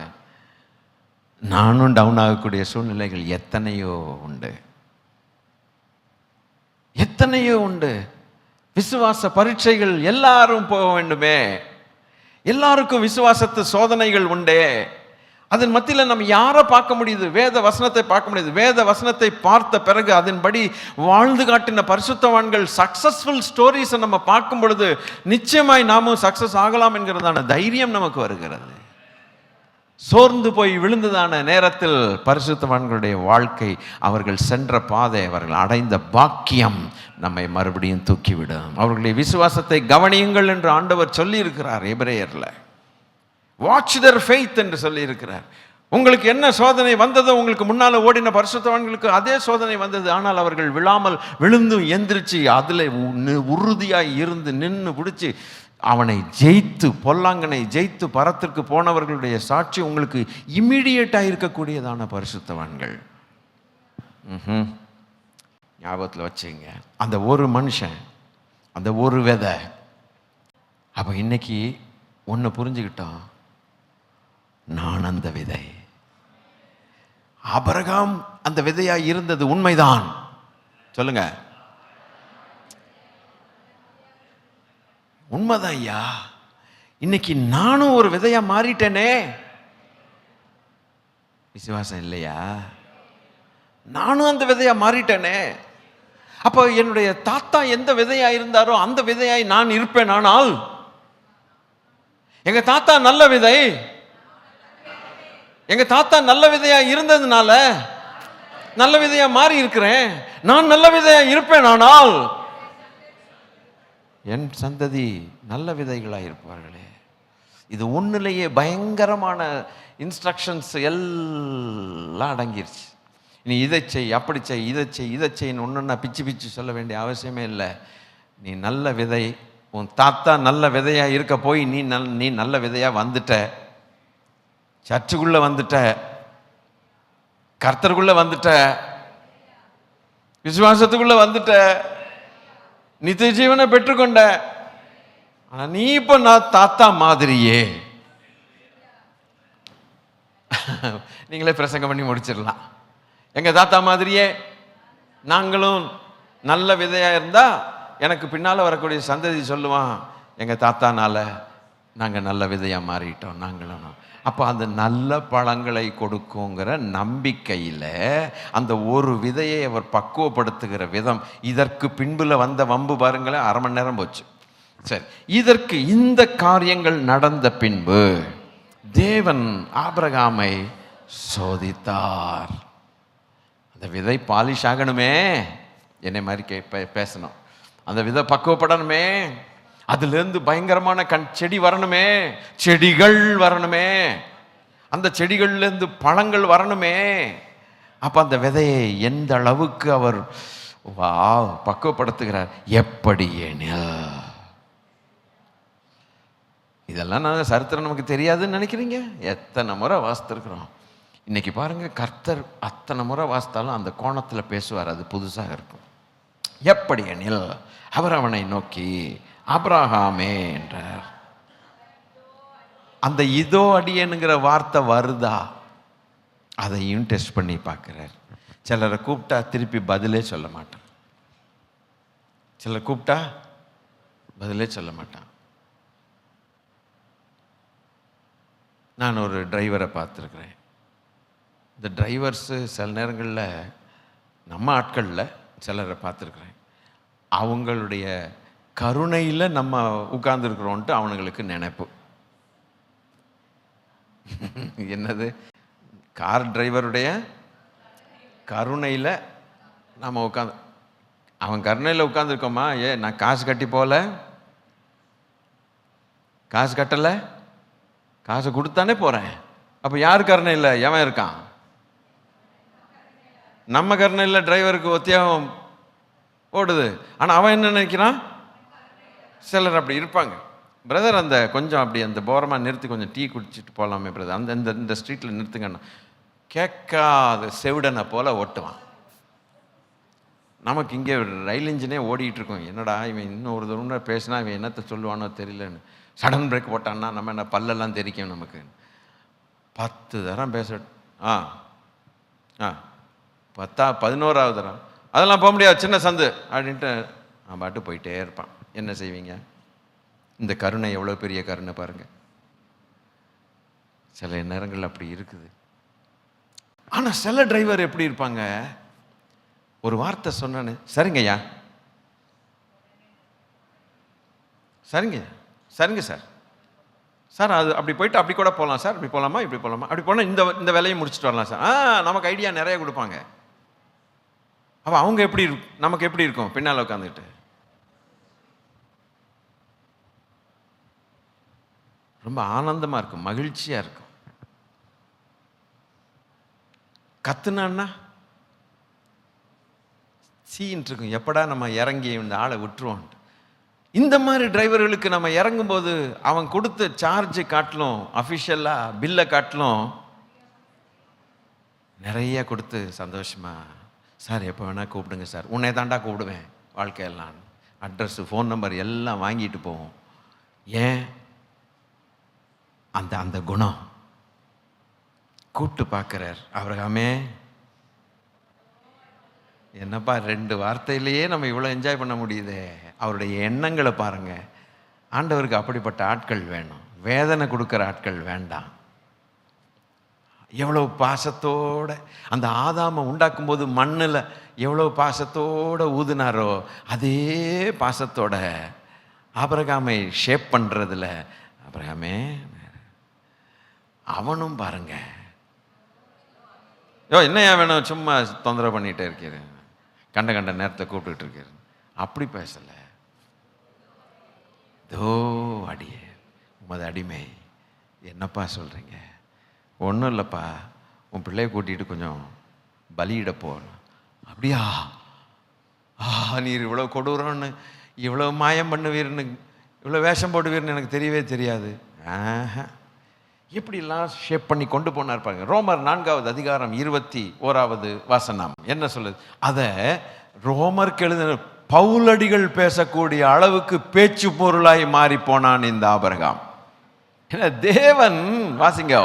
நானும் டவுன் ஆகக்கூடிய சூழ்நிலைகள் எத்தனையோ உண்டு. விசுவாச பரீட்சைகள் எல்லாரும் போக வேண்டுமே, எல்லாருக்கும் விசுவாசத்து சோதனைகள் உண்டே. அதன் மத்தியில் நம்ம யாரை பார்க்க முடியுது? வேத வசனத்தை பார்க்க முடியுது. வேத வசனத்தை பார்த்த பிறகு அதன்படி வாழ்ந்து காட்டின பரிசுத்தவான்கள் சக்சஸ்ஃபுல் ஸ்டோரிஸை நம்ம பார்க்கும் பொழுது நிச்சயமாய் நாமும் சக்சஸ் ஆகலாம் என்கிறதான தைரியம் நமக்கு வருகிறது. சோர்ந்து போய் விழுந்ததான நேரத்தில் பரிசுத்தவான்களுடைய வாழ்க்கை, அவர்கள் சென்ற பாதை, அவர்கள் அடைந்த பாக்கியம் நம்மை மறுபடியும் தூக்கிவிடும். அவர்களுடைய விசுவாசத்தை கவனியுங்கள் என்று ஆண்டவர் சொல்லி இருக்கிறார் எபிரேயர்ல. வாட்ச் their faith என்று சொல்லி இருக்கிறார். உங்களுக்கு என்ன சோதனை வந்ததோ, உங்களுக்கு முன்னால் ஓடின பரிசுத்தவான்களுக்கு அதே சோதனை வந்தது. ஆனால் அவர்கள் விழாமல் விழுந்து எந்திரிச்சு அதில் உறுதியாய் இருந்து நின்று பிடிச்சி அவனை ஜெயித்து, பொல்லாங்கனை ஜெயித்து பரத்திற்கு போனவர்களுடைய சாட்சி உங்களுக்கு இம்மிடியேட்டாக இருக்கக்கூடியதான பரிசுத்தவான்கள். ஞாபகத்தில் வச்சுங்க, அந்த ஒரு மனுஷன், அந்த ஒரு விதை. அப்போ இன்னைக்கு ஒன்று புரிஞ்சுக்கிட்டோம், நான் அந்த விதை. ஆபிரகாம் அந்த விதையா இருந்தது உண்மைதான். சொல்லுங்க, உண்மைதான் ஐயா. இன்னைக்கு நானும் ஒரு விதையா மாறிட்டேனே. விசுவாசம் இல்லையா? நானும் அந்த விதையா மாறிட்டேனே. அப்போ என்னுடைய தாத்தா எந்த விதையா இருந்தாரோ அந்த விதையாய் நான் இருப்பேன். ஆனால் எங்க தாத்தா நல்ல விதை, எங்க தாத்தா நல்ல விதையா இருந்ததுனால நல்ல விதையா மாறி இருக்கிறேன். நான் நல்ல விதையா இருப்பேன். ஆனால் என் சந்ததி நல்ல விதைகளா இருப்பார்களே. இது ஒன்றுலேயே பயங்கரமான இன்ஸ்ட்ரக்ஷன்ஸ் எல்லாம் அடங்கிருச்சு. நீ இதை செய், அப்படி செய், இதை செய்ன்னு ஒன்றுன்னா பிச்சு சொல்ல வேண்டிய அவசியமே இல்லை. நீ நல்ல விதை, உன் தாத்தா நல்ல விதையா இருக்க போய் நீ நல்ல விதையா வந்துட்ட. சர்ச்சுக்குள்ள வந்துட்ட, கர்த்தருக்குள்ள வந்துட்ட, விசுவாசத்துக்குள்ள வந்துட்ட. நித்திய ஜீவனை பெற்றுக்கொண்ட. ஆனா நீ இப்ப நான் தாத்தா மாதிரியே. நீங்களே பிரசங்கம் பண்ணி முடிச்சிடலாம். எங்க தாத்தா மாதிரியே நாங்களும் நல்ல விதையா இருந்தா எனக்கு பின்னால வரக்கூடிய சந்ததி சொல்லுவான், எங்க தாத்தானால நாங்க நல்ல விதையா மாறிட்டோம் நாங்களும். அப்போ அந்த நல்ல பழங்களை கொடுக்குங்கிற நம்பிக்கையில் அந்த ஒரு விதையை அவர் பக்குவப்படுத்துகிற விதம், இதற்கு பின்புல வந்த வம்பு பாருங்களேன், 1/2 மணி நேரம் போச்சு. சரி, இதற்கு இந்த காரியங்கள் நடந்த பின்பு தேவன் ஆபிரகாமை சோதித்தார். அந்த விதை பாலிஷ் ஆகணுமே, என்னை மாதிரி பேசணும். அந்த விதை பக்குவப்படணுமே, அதுலேருந்து பயங்கரமான செடி வரணுமே, செடிகள் வரணுமே, அந்த செடிகள்லேருந்து பழங்கள் வரணுமே. அப்போ அந்த விதையை எந்த அளவுக்கு அவர் பக்குவப்படுத்துகிறார். எப்படி எனில், இதெல்லாம் நாங்கள் சரித்திரம் நமக்கு தெரியாதுன்னு நினைக்கிறீங்க? எத்தனை முறை வாசித்திருக்கிறோம். இன்னைக்கு பாருங்க, கர்த்தர் அத்தனை முறை வாசித்தாலும் அந்த கோணத்தில் பேசுவார், அது புதுசாக இருக்கும். எப்படி எனில் அவர் அவனை நோக்கி ஆபிரகாமே என்றார். அந்த இதோ அடியேனுங்கிற வார்த்தை வருதா, அதையும் டெஸ்ட் பண்ணி பார்க்கிறார். சிலரை கூப்பிட்டா திருப்பி பதிலே சொல்ல மாட்டான், சிலர் கூப்பிட்டா பதிலே சொல்ல மாட்டான். நான் ஒரு டிரைவரை பார்த்துருக்குறேன். இந்த டிரைவர்ஸு சில நேரங்களில் நம்ம ஆட்களில் சிலரை பார்த்துருக்குறேன், அவங்களுடைய கருணையில் நம்ம உட்கார்ந்துருக்குறோன்ட்டு அவனுங்களுக்கு நினைப்பு. என்னது, கார் டிரைவருடைய கருணையில் நம்ம உட்காந்து, அவன் கருணையில் உட்காந்துருக்கோமா? நான் காசு கட்டி போகல, காசு கட்டலை, காசை கொடுத்தானே போகிறேன். அப்போ யார் கருணையில் எவன் இருக்கான்? நம்ம கருணையில் டிரைவருக்கு ஒத்தியாகம் ஓடுது. ஆனால் அவன் என்ன நினைக்கிறான்? சிலர் அப்படி இருப்பாங்க. பிரதர், அந்த கொஞ்சம் அப்படி அந்த போரமாக நிறுத்தி கொஞ்சம் டீ குடிச்சிட்டு போகலாமே பிரதர், அந்த இந்த ஸ்ட்ரீட்டில் நிறுத்துங்கண்ணா. கேட்காத செவிடனை போல் ஓட்டுவான். நமக்கு இங்கே ரயில் இன்ஜினே ஓடிட்டு இருக்கோம். என்னடா இவன் இன்னும் ஒரு தடவை பேசினா இவன் என்னத்தை சொல்லுவானோ தெரியலன்னு. சடன் பிரேக் போட்டான்னா நம்ம என்ன பல்லெல்லாம் தெரிக்கும் நமக்கு. 10 தரம் பேச 11ஆவது தரம் அதெல்லாம் போக முடியாது, சின்ன சந்து அப்படின்ட்டு நான் பாட்டு போயிட்டே இருப்பான். என்ன செய்வீங்க? இந்த கருணை எவ்வளோ பெரிய கருணை பாருங்கள். சில நேரங்கள் அப்படி இருக்குது. ஆனால் சில டிரைவர் எப்படி இருப்பாங்க, ஒரு வார்த்தை சொன்னானு, சரிங்கய்யா, சரிங்க சரிங்க சார், சார் அது அப்படி போயிட்டு அப்படி கூட போகலாம் சார், அப்படி போகலாமா, இப்படி போகலாமா, அப்படி போனால் இந்த வேலையை முடிச்சுட்டு வரலாம் சார். நமக்கு ஐடியா நிறைய கொடுப்பாங்க. அப்போ அவங்க எப்படி நமக்கு எப்படி இருக்கும்? பின்னால் உட்காந்துட்டு ரொம்ப ஆனந்தமாக இருக்கும், மகிழ்ச்சியாக இருக்கும். கத்துனான்னா சீன்ட்டு இருக்கும், எப்படா நம்ம இறங்கி இந்த ஆளை விட்டுருவோம். இந்த மாதிரி டிரைவர்களுக்கு நம்ம இறங்கும்போது அவன் கொடுத்த சார்ஜ் காட்டிலும், அஃபிஷியலாக பில்லை காட்டிலும் நிறைய கொடுத்து சந்தோஷமா, சார் எப்போ வேணால் கூப்பிடுங்க சார், உன்னை தாண்டா கூப்பிடுவேன் வாழ்க்கையெல்லாம், அட்ரஸ்ஸு ஃபோன் நம்பர் எல்லாம் வாங்கிட்டு போவோம். ஏன்? அந்த குணம். கூப்பிட்டு பார்க்குறார் ஆபிரகாமே. என்னப்பா 2 வார்த்தையிலேயே நம்ம இவ்வளோ என்ஜாய் பண்ண முடியுதே. அவருடைய எண்ணங்களை பாருங்க. ஆண்டவருக்கு அப்படிப்பட்ட ஆட்கள் வேணும், வேதனை கொடுக்குற ஆட்கள் வேண்டாம். எவ்வளோ பாசத்தோட அந்த ஆதாமை உண்டாக்கும் போது மண்ணில் எவ்வளோ பாசத்தோட ஊதுனாரோ அதே பாசத்தோட ஆபிரகாமை ஷேப் பண்ணுறதுல ஆபிரகாமே அவனும் பாருங்க. என்னையா வேணும், சும்மா தொந்தரவு பண்ணிகிட்டே இருக்கிறேன், கண்ட நேரத்தை கூப்பிட்டுட்டு இருக்கிறேன், அப்படி பேசலை. தோ அடியே உமது அடிமை, என்னப்பா சொல்கிறீங்க? ஒன்றும் இல்லைப்பா, உன் பிள்ளையை கூட்டிகிட்டு கொஞ்சம் பலியிட போகணும். அப்படியா? நீர் இவ்வளோ கொடூரம்னு, இவ்வளோ மாயம் பண்ணுவீர்னு, இவ்வளோ வேஷம் போடுவீர்னு எனக்கு தெரியவே தெரியாது. எப்படிலாம் ஷேப் பண்ணி கொண்டு போனார் பாருங்க. ரோமர் 4வது அதிகாரம் 21வது வசனம் என்ன சொல்லுது? அதை ரோமருக்கு எழுதின பவுலடிகள் பேசக்கூடிய அளவுக்கு பேச்சு பொருளாய் மாறி போனான் இந்த ஆபிரகாம். தேவன் வாசிங்க,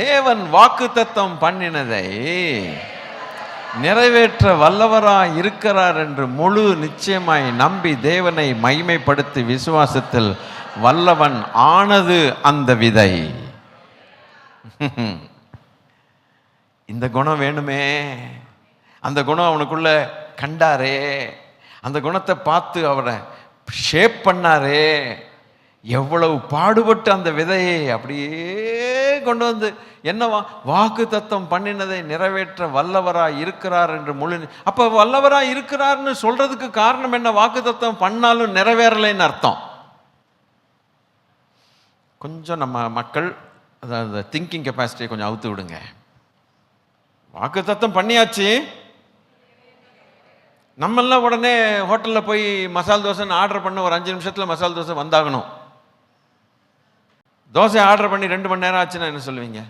தேவன் வாக்குத்தத்தம் பண்ணினதை நிறைவேற்ற வல்லவராய் இருக்கிறார் என்று முழு நிச்சயமாய் நம்பி தேவனை மகிமைப்படுத்தி விசுவாசத்தில் வல்லவன் ஆனது அந்த விதை. இந்த குணம் வேணுமே, அந்த குணம் அவனுக்குள்ள கண்டாரே, அந்த குணத்தை பார்த்து அவரை ஷேப் பண்ணாரே, எவ்வளவு பாடுபட்டு அந்த விதையை அப்படியே கொண்டு வந்து என்னவா வாக்கு தத்தம் பண்ணினதை நிறைவேற்ற வல்லவராய் இருக்கிறார் என்று முழு. அப்போ வல்லவராய் இருக்கிறார்னு சொல்றதுக்கு காரணம் என்ன? வாக்கு தத்தம் பண்ணாலும் நிறைவேறலைன்னு அர்த்தம். கொஞ்சம் நம்ம மக்கள் அதாவது திங்கிங் கெப்பாசிட்டியை கொஞ்சம் அவுத்து விடுங்க. வாக்கு தத்தம் பண்ணியாச்சு, நம்மெல்லாம் உடனே ஹோட்டலில் போய் மசால் தோசைன்னு ஆர்டர் பண்ண ஒரு 5 நிமிஷத்தில் மசால் தோசை வந்தாகணும். தோசை ஆர்டர் பண்ணி 2 மணி நேரம் ஆச்சுன்னா என்ன சொல்லுவீங்க?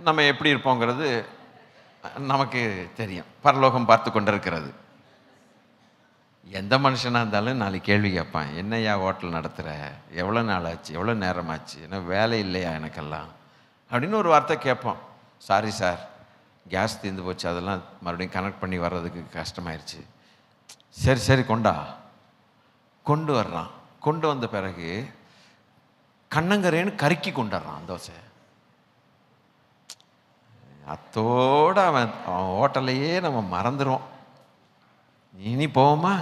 நம்ம எப்படி இருப்போங்கிறது நமக்கு தெரியும். பரலோகம் பார்த்து கொண்டிருக்கிறது. எந்த மனுஷனாக இருந்தாலும் 4 கேள்வி கேட்பான். என்னையா ஹோட்டல் நடத்துகிற, எவ்வளோ நாள் ஆச்சு, எவ்வளோ நேரம் ஆச்சு, என்ன வேலை இல்லையா எனக்கெல்லாம் அப்படின்னு ஒரு வார்த்தை கேட்போம். சாரி சார், கேஸ் தீர்ந்து போச்சு, அதெல்லாம் மறுபடியும் கனெக்ட் பண்ணி வர்றதுக்கு கஷ்டமாயிருச்சு. சரி சரி கொண்டு வர்றான். கொண்டு வந்த பிறகு கண்ணங்கரேன்னு கருக்கி கொண்டுடுறான் தோசை. அத்தோடு அவன் ஹோட்டலையே நம்ம மறந்துடுவோம். இனி போவோமா?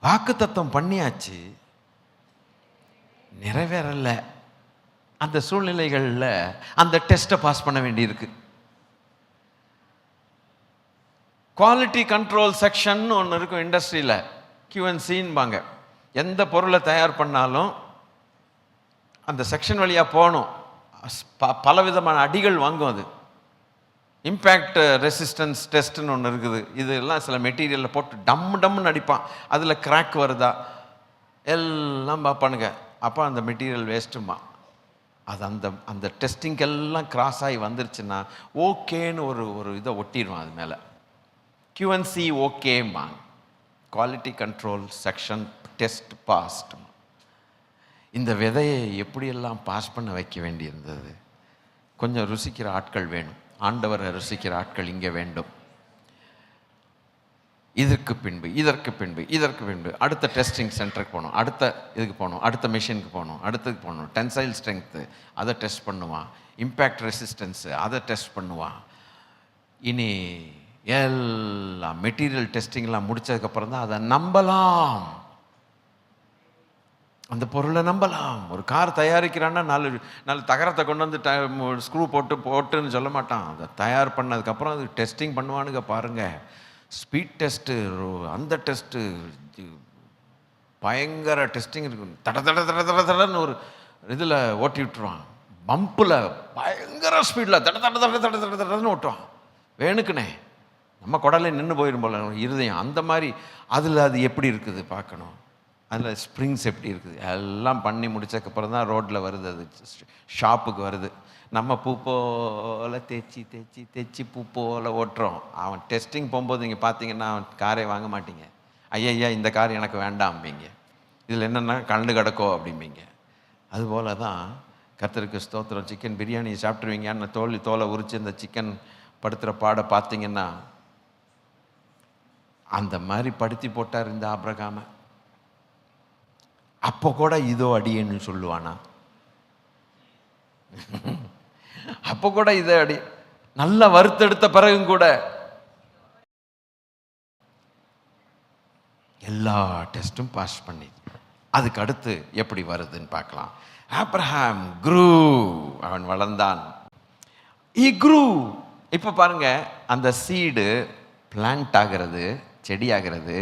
வாக்கு தத்தம் பண்ணியாச்சு, நிறைவேறல. அந்த சூழ்நிலைகளில் அந்த டெஸ்ட்டை பாஸ் பண்ண வேண்டியிருக்கு. குவாலிட்டி கண்ட்ரோல் செக்ஷன் ஒன்று இருக்கும் இண்டஸ்ட்ரியில், QNCன்பாங்க. எந்த பொருளை தயார் பண்ணாலும் அந்த செக்ஷன் வழியாக போகணும். பலவிதமான அடிகள் வாங்கும். அது இம்பேக்ட் ரெசிஸ்டன்ஸ் டெஸ்ட்னு ஒன்று இருக்குது. இதெல்லாம் சில மெட்டீரியலில் போட்டு டம்முன்னு அடிப்பான். அதில் கிராக் வருதா எல்லாம் பார்ப்பானுங்க. அப்போ அந்த மெட்டீரியல் வேஸ்ட்டுமா. அது அந்த டெஸ்டிங்கெல்லாம் கிராஸ் ஆகி வந்துருச்சுன்னா ஓகேன்னு ஒரு இதை ஒட்டிடுவான் அது மேலே. QNC ஓகேம்மா, quality control section test passed. இந்த விதையை எப்படியெல்லாம் பாஸ் பண்ண வைக்க வேண்டியிருந்தது. கொஞ்சம் ருசிக்கிற ஆட்கள் வேணும். ஆண்டவரை ருசிக்கிற ஆட்கள் இங்கே வேண்டும். இதற்கு பின்பு அடுத்த டெஸ்டிங் சென்டருக்கு போகணும், அடுத்த இதுக்கு போகணும், அடுத்த மிஷினுக்கு போகணும், அடுத்ததுக்கு போகணும். டென்சைல் ஸ்ட்ரென்த்து அதை டெஸ்ட் பண்ணுவான். இம்பேக்ட் ரெசிஸ்டன்ஸு அதை டெஸ்ட் பண்ணுவான். இனி எல்லாம் மெட்டீரியல் டெஸ்டிங்லாம் முடித்ததுக்கப்புறம் தான் அதை நம்பலாம், அந்த பொருளை நம்பலாம். ஒரு கார் தயாரிக்கிறான்னா 4 தகரத்தை கொண்டு வந்து ஸ்க்ரூ போட்டுன்னு சொல்ல மாட்டான். அதை தயார் பண்ணதுக்கப்புறம் அது டெஸ்டிங் பண்ணுவானுங்க பாருங்கள். ஸ்பீட் டெஸ்ட்டு, அந்த டெஸ்ட்டு, பயங்கர டெஸ்டிங் இருக்கும். தடன்னு ஒரு இதில் ஓட்டி விட்டுருவான். பம்பில் பயங்கர ஸ்பீடில் தடன்னு ஓட்டுவான். வேணுக்குனே நம்ம குடலை நின்று போயிடும் போல இருதயம். அந்த மாதிரி அதில் அது எப்படி இருக்குது பார்க்கணும். அதில் ஸ்ப்ரிங்ஸ் எப்படி இருக்குது எல்லாம் பண்ணி முடிச்சதுக்கப்புறம் தான் ரோட்டில் வருது, அது ஷாப்புக்கு வருது. நம்ம பூ போல் தேய்ச்சி பூ போல் ஓட்டுறோம். அவன் டெஸ்டிங் போகும்போது நீங்கள் பார்த்தீங்கன்னா அவன் காரே வாங்க மாட்டீங்க. ஐயா இந்த கார் எனக்கு வேண்டாம்பீங்க. இதில் என்னென்னா கண்டு கிடக்கோ அப்படிம்பீங்க. அதுபோல் தான் கர்த்தருக்கு ஸ்தோத்திரம். சிக்கன் பிரியாணி சாப்பிட்ருவீங்க, தோலை உரித்து இந்த சிக்கன் படுத்துகிற பாடை பார்த்தீங்கன்னா அந்த மாதிரி படுத்தி போட்டார் இந்த ஆபிரகாமை. அப்போ கூட இதோ அடியேன்னு சொல்லுவானா? அப்போ கூட இதோ அடி. நல்லா வறுத்தெடுத்த பிறகும் கூட எல்லா டெஸ்ட்டும் பாஸ் பண்ணி அதுக்கு அடுத்து எப்படி வருதுன்னு பார்க்கலாம். ஆப்ரஹாம் க்ரூ, அவன் வளர்ந்தான். இப்போ பாருங்க, அந்த சீடு பிளான்ட் ஆகிறது, செடி ஆகிறது.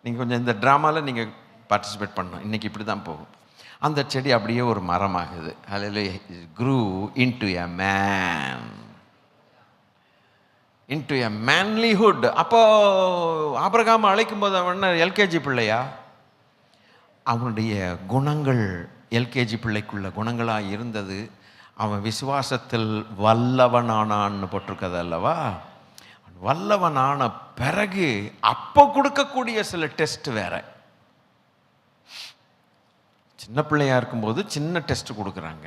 நீங்கள் கொஞ்சம் இந்த ட்ராமாவில் நீங்கள் பார்ட்டிசிபேட் பண்ணணும். இன்றைக்கி இப்படி தான் போகும். அந்த செடி அப்படியே ஒரு மரம் ஆகுது. அதில் grew into a man, into a manlyhood. அப்போ ஆபிரகாம் அழைக்கும் போது அவன் எல்கேஜி பிள்ளையா? அவனுடைய குணங்கள் எல்கேஜி பிள்ளைக்குள்ள குணங்களாக இருந்தது. அவன் விசுவாசத்தில் வல்லவனானான்னு போட்டிருக்கது அல்லவா? வல்லவனான பிறகு அப்போ கொடுக்கக்கூடிய சில டெஸ்ட் வேற. சின்ன பிள்ளையா இருக்கும்போது சின்ன டெஸ்ட் கொடுக்குறாங்க.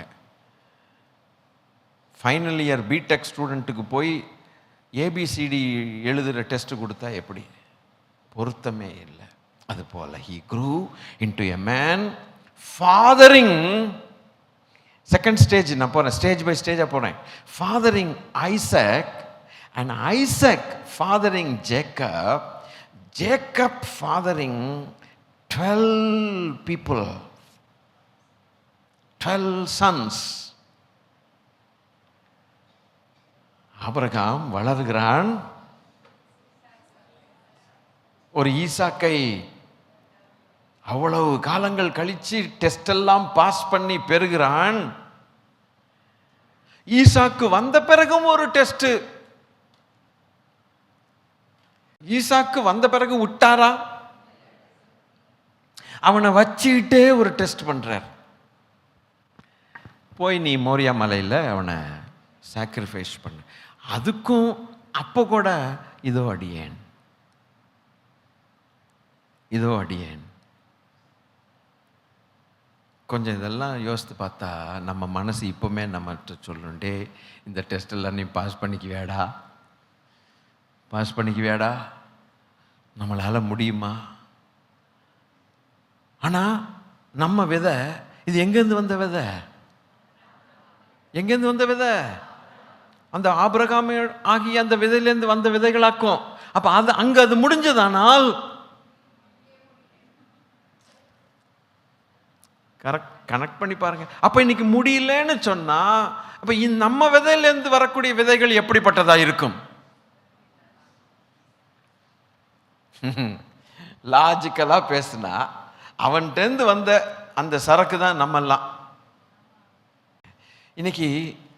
ஃபைனல் இயர் பிடெக் ஸ்டூடெண்ட்டுக்கு போய் ஏபிசிடி எழுதுகிற டெஸ்ட் கொடுத்தா எப்படி? பொருத்தமே இல்லை. அதுபோல் he grew into a man fathering. Second stage நான் போகிறேன், ஸ்டேஜ் பை ஸ்டேஜாக போகிறேன். fathering Isaac and Isaac fathering Jacob, Jacob fathering 12 people, 12 sons. Abraham வளர்கிறான், ஒரு ஈசாக்கை அவ்வளவு காலங்கள் கழிச்சு டெஸ்ட் எல்லாம் பாஸ் பண்ணி பெறுகிறான். ஈசாக்கு வந்த பிறகும் ஒரு டெஸ்ட். ஈசாக்கு வந்த பிறகு விட்டாரா? அவனை வச்சுக்கிட்டே ஒரு டெஸ்ட் பண்றார். போய் நீ மோரியா மலையில் அவனை சாக்ரிஃபைஸ் பண்ணு. அதுக்கும் அப்போ கூட இதோ அடியேன், இதோ அடியேன். கொஞ்சம் இதெல்லாம் யோசித்து பார்த்தா நம்ம மனசு இப்போவுமே நம்மகிட்ட சொல்லுண்டே, இந்த டெஸ்ட் எல்லாம் நீ பாஸ் பண்ணிக்குவேடா, பாஸ் பண்ணிக்குவேடா, நம்மளால் முடியுமா? ஆனால் நம்ம விதை இது எங்கேருந்து வந்த விதை? எங்கேருந்து வந்த விதை? அந்த ஆபிரகாம் ஆகிய அந்த விதையிலேருந்து வந்த விதைகளாக்கும். அப்போ அது அங்கே அது முடிஞ்சதானால் கனெக்ட் பண்ணி பாருங்க. அப்போ இன்னைக்கு முடியலன்னு சொன்னா அப்போ நம்ம விதையிலேருந்து வரக்கூடிய விதைகள் எப்படிப்பட்டதா இருக்கும்? லாஜிக்கலா பேசுனா அவன்கிட்டேருந்து வந்த அந்த சரக்கு தான் நம்மெல்லாம். இன்னைக்கு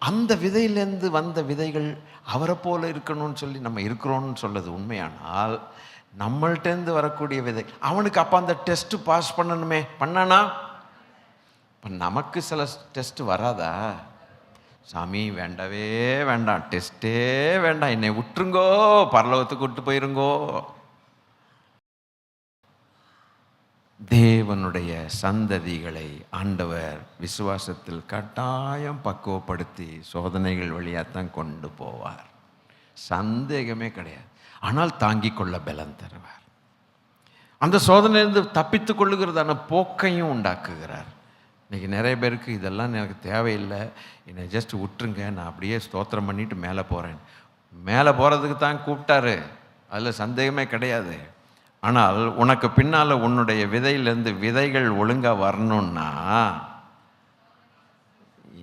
அந்த விதையிலேருந்து வந்த விதைகள் அவரை போல இருக்கணும்னு சொல்லி நம்ம இருக்கிறோம்னு சொல்றது உண்மையானால், நம்மள்டேருந்து வரக்கூடிய விதை அவனுக்கு அப்போ அந்த டெஸ்ட் பாஸ் பண்ணணுமே, பண்ணானா? இப்போ நமக்கு சில டெஸ்ட் வராதா? சாமி வேண்டவே வேண்டாம், டெஸ்ட்டே வேண்டாம், என்னை விட்டுருங்கோ, பரலோகத்துக்கு விட்டு போயிருங்கோ. தேவனுடைய சந்ததிகளை ஆண்டவர் விசுவாசத்தில் கட்டாயம் பக்குவப்படுத்தி சோதனைகள் வழியாகத்தான் கொண்டு போவார், சந்தேகமே கிடையாது. ஆனால் தாங்கிக் கொள்ள பலன் தருவார். அந்த சோதனையிலிருந்து தப்பித்து கொள்ளுகிறதான போக்கையும் உண்டாக்குகிறார். இன்றைக்கி நிறைய பேருக்கு இதெல்லாம் எனக்கு தேவையில்லை, என்னை ஜஸ்ட் விட்டுருங்க, நான் அப்படியே ஸ்தோத்திரம் பண்ணிட்டு மேலே போகிறேன். மேலே போகிறதுக்கு தான் கூப்பிட்டாரு, அதில் சந்தேகமே கிடையாது. ஆனால் உனக்கு பின்னால் உன்னுடைய விதையிலேருந்து விதைகள் ஒழுங்காக வரணும்னா,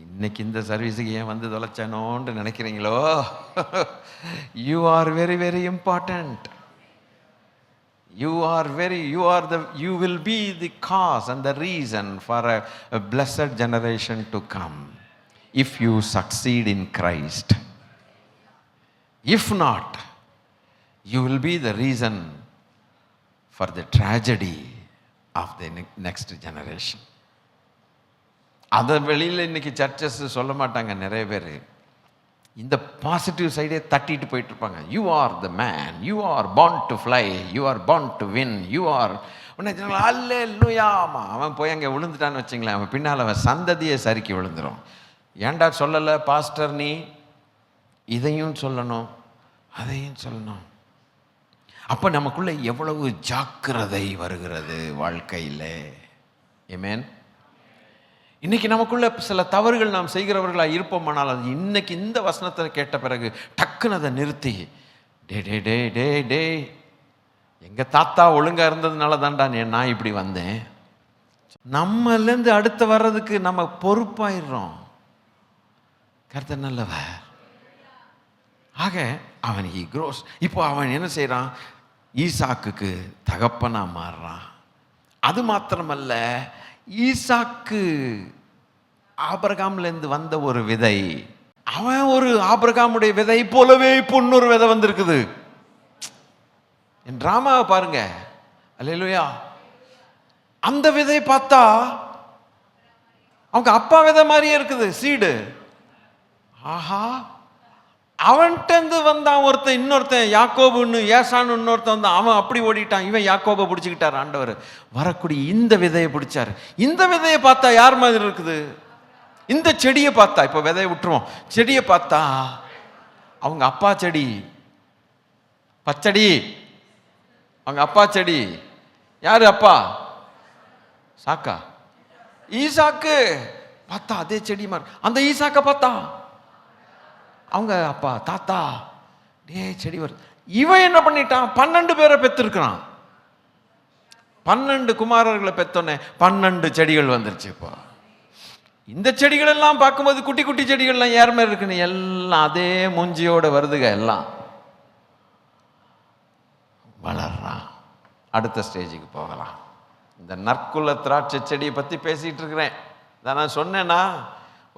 இன்னைக்கு இந்த சர்வீஸுக்கு ஏன் வந்து தொலைச்சானோன்னு நினைக்கிறீங்களோ? You are very very important. You will be the cause and the reason for a blessed generation to come if you succeed in Christ. If not, you will be the reason for the tragedy of the next generation. அதை வெளியில் இன்னைக்கு churches சொல்ல மாட்டாங்க நிறைய பேர். இந்த positive சைடே தட்டிட்டு போயிட்டு இருப்பாங்க. You are the man, you are born to fly, you are born to win, you are அல்லேலூயாமா. அவன் போய் அங்கே விழுந்துட்டான்னு வச்சுங்களேன், அவன் பின்னால் அவன் சந்ததியை சறுக்கி விழுந்துடும். ஏன்டா சொல்லலை பாஸ்டர், நீ இதையும் சொல்லணும் அதையும் சொல்லணும். அப்போ நமக்குள்ளே எவ்வளவு ஜாக்கிரதை வருகிறது வாழ்க்கையில். ஆமென். இன்னைக்கு நமக்குள்ள சில தவறுகள் நாம் செய்கிறவர்களாக இருப்போமானால், அது இன்னைக்கு இந்த வசனத்தை கேட்ட பிறகு டக்குன்னு அதை நிறுத்தி, டே டே டே டே டே எங்கள் தாத்தா ஒழுங்காக இருந்ததுனால தான்டா நான் இப்படி வந்தேன். நம்மலேருந்து அடுத்து வர்றதுக்கு நம்ம பொறுப்பாயிடுறோம். கர்த்தர் நல்லவர். ஆக அவன் ஹி க்ரோஸ். இப்போ அவன் என்ன செய்கிறான்? ஈசாக்குக்கு தகப்பனா மாறுறான். அது மாத்திரமல்ல, ஈசாக்கு ஆபிரகாம்லேருந்து வந்த ஒரு விதை, அவன் ஒரு ஆபிரகாமுடைய விதை போலவே இப்போ இன்னொரு விதை வந்திருக்குது. என் டிராமாவை பாருங்க. அல்லேலூயா. அந்த விதை பார்த்தா அவங்க அப்பா விதை மாதிரியே இருக்குது, சீடு. ஆஹா, அவன்கிட்ட வந்தான் ஒருத்தன், இன்னொருத்தன் யாக்கோபுன்னு ஏசான்னு இன்னொருத்தன் வந்தான். அவன் அப்படி ஓடிட்டான். இவன் யாக்கோபை பிடிச்சிக்கிட்டார். ஆண்டவர் வரக்கூடிய இந்த விதையை பிடிச்சாரு. இந்த விதையை பார்த்தா யார் மாதிரி இருக்குது? இந்த செடியை பார்த்தா, இப்போ விதையை விட்டுருவோம், செடியை பார்த்தா அவங்க அப்பா செடி பச்சடி, அவங்க அப்பா செடி. யாரு அப்பா? சாக்கா, ஈசாக்கு. பார்த்தா அதே செடி மாதிரி. அந்த ஈசாக்க பார்த்தா அவங்க அப்பா தாத்தா. டே செடி வருது. இவன் என்ன பண்ணிட்டான்? 12 பேரை பெற்றிருக்கிறான். 12 குமாரர்களை பெற்றோன்னே 12 செடிகள் வந்துருச்சு. இப்போ இந்த செடிகள் எல்லாம் பார்க்கும்போது குட்டி குட்டி செடிகள்லாம் யார் மாதிரி இருக்குன்னு எல்லாம் அதே மூஞ்சியோட வருதுங்க. எல்லாம் வளர்றான். அடுத்த ஸ்டேஜுக்கு போகலாம். இந்த நற்குல திராட்சை செடியை பற்றி பேசிகிட்டு இருக்கிறேன். நான் சொன்னேன்னா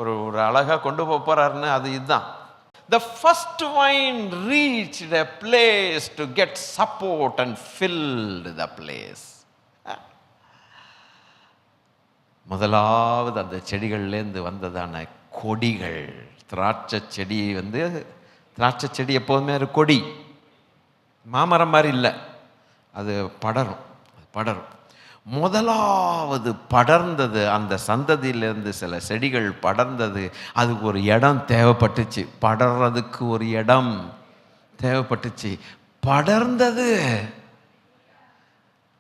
ஒரு அழகாக கொண்டு போகிறாருன்னு, அது இதுதான். The first vine reached a place to get support and filled the place. முதலாவது அந்த செடிகள்லேருந்து வந்ததான கொடிகள். திராட்சை செடி திராட்சை செடி எப்போதுமே ஒரு கொடி, மாமரம் மாதிரி இல்லை, அது படரும். முதலாவது படர்ந்தது, அந்த சந்ததியிலிருந்து சில செடிகள் படர்ந்தது. அதுக்கு ஒரு இடம் தேவைப்பட்டுச்சு, படர்றதுக்கு ஒரு இடம் தேவைப்பட்டுச்சு. படர்ந்தது.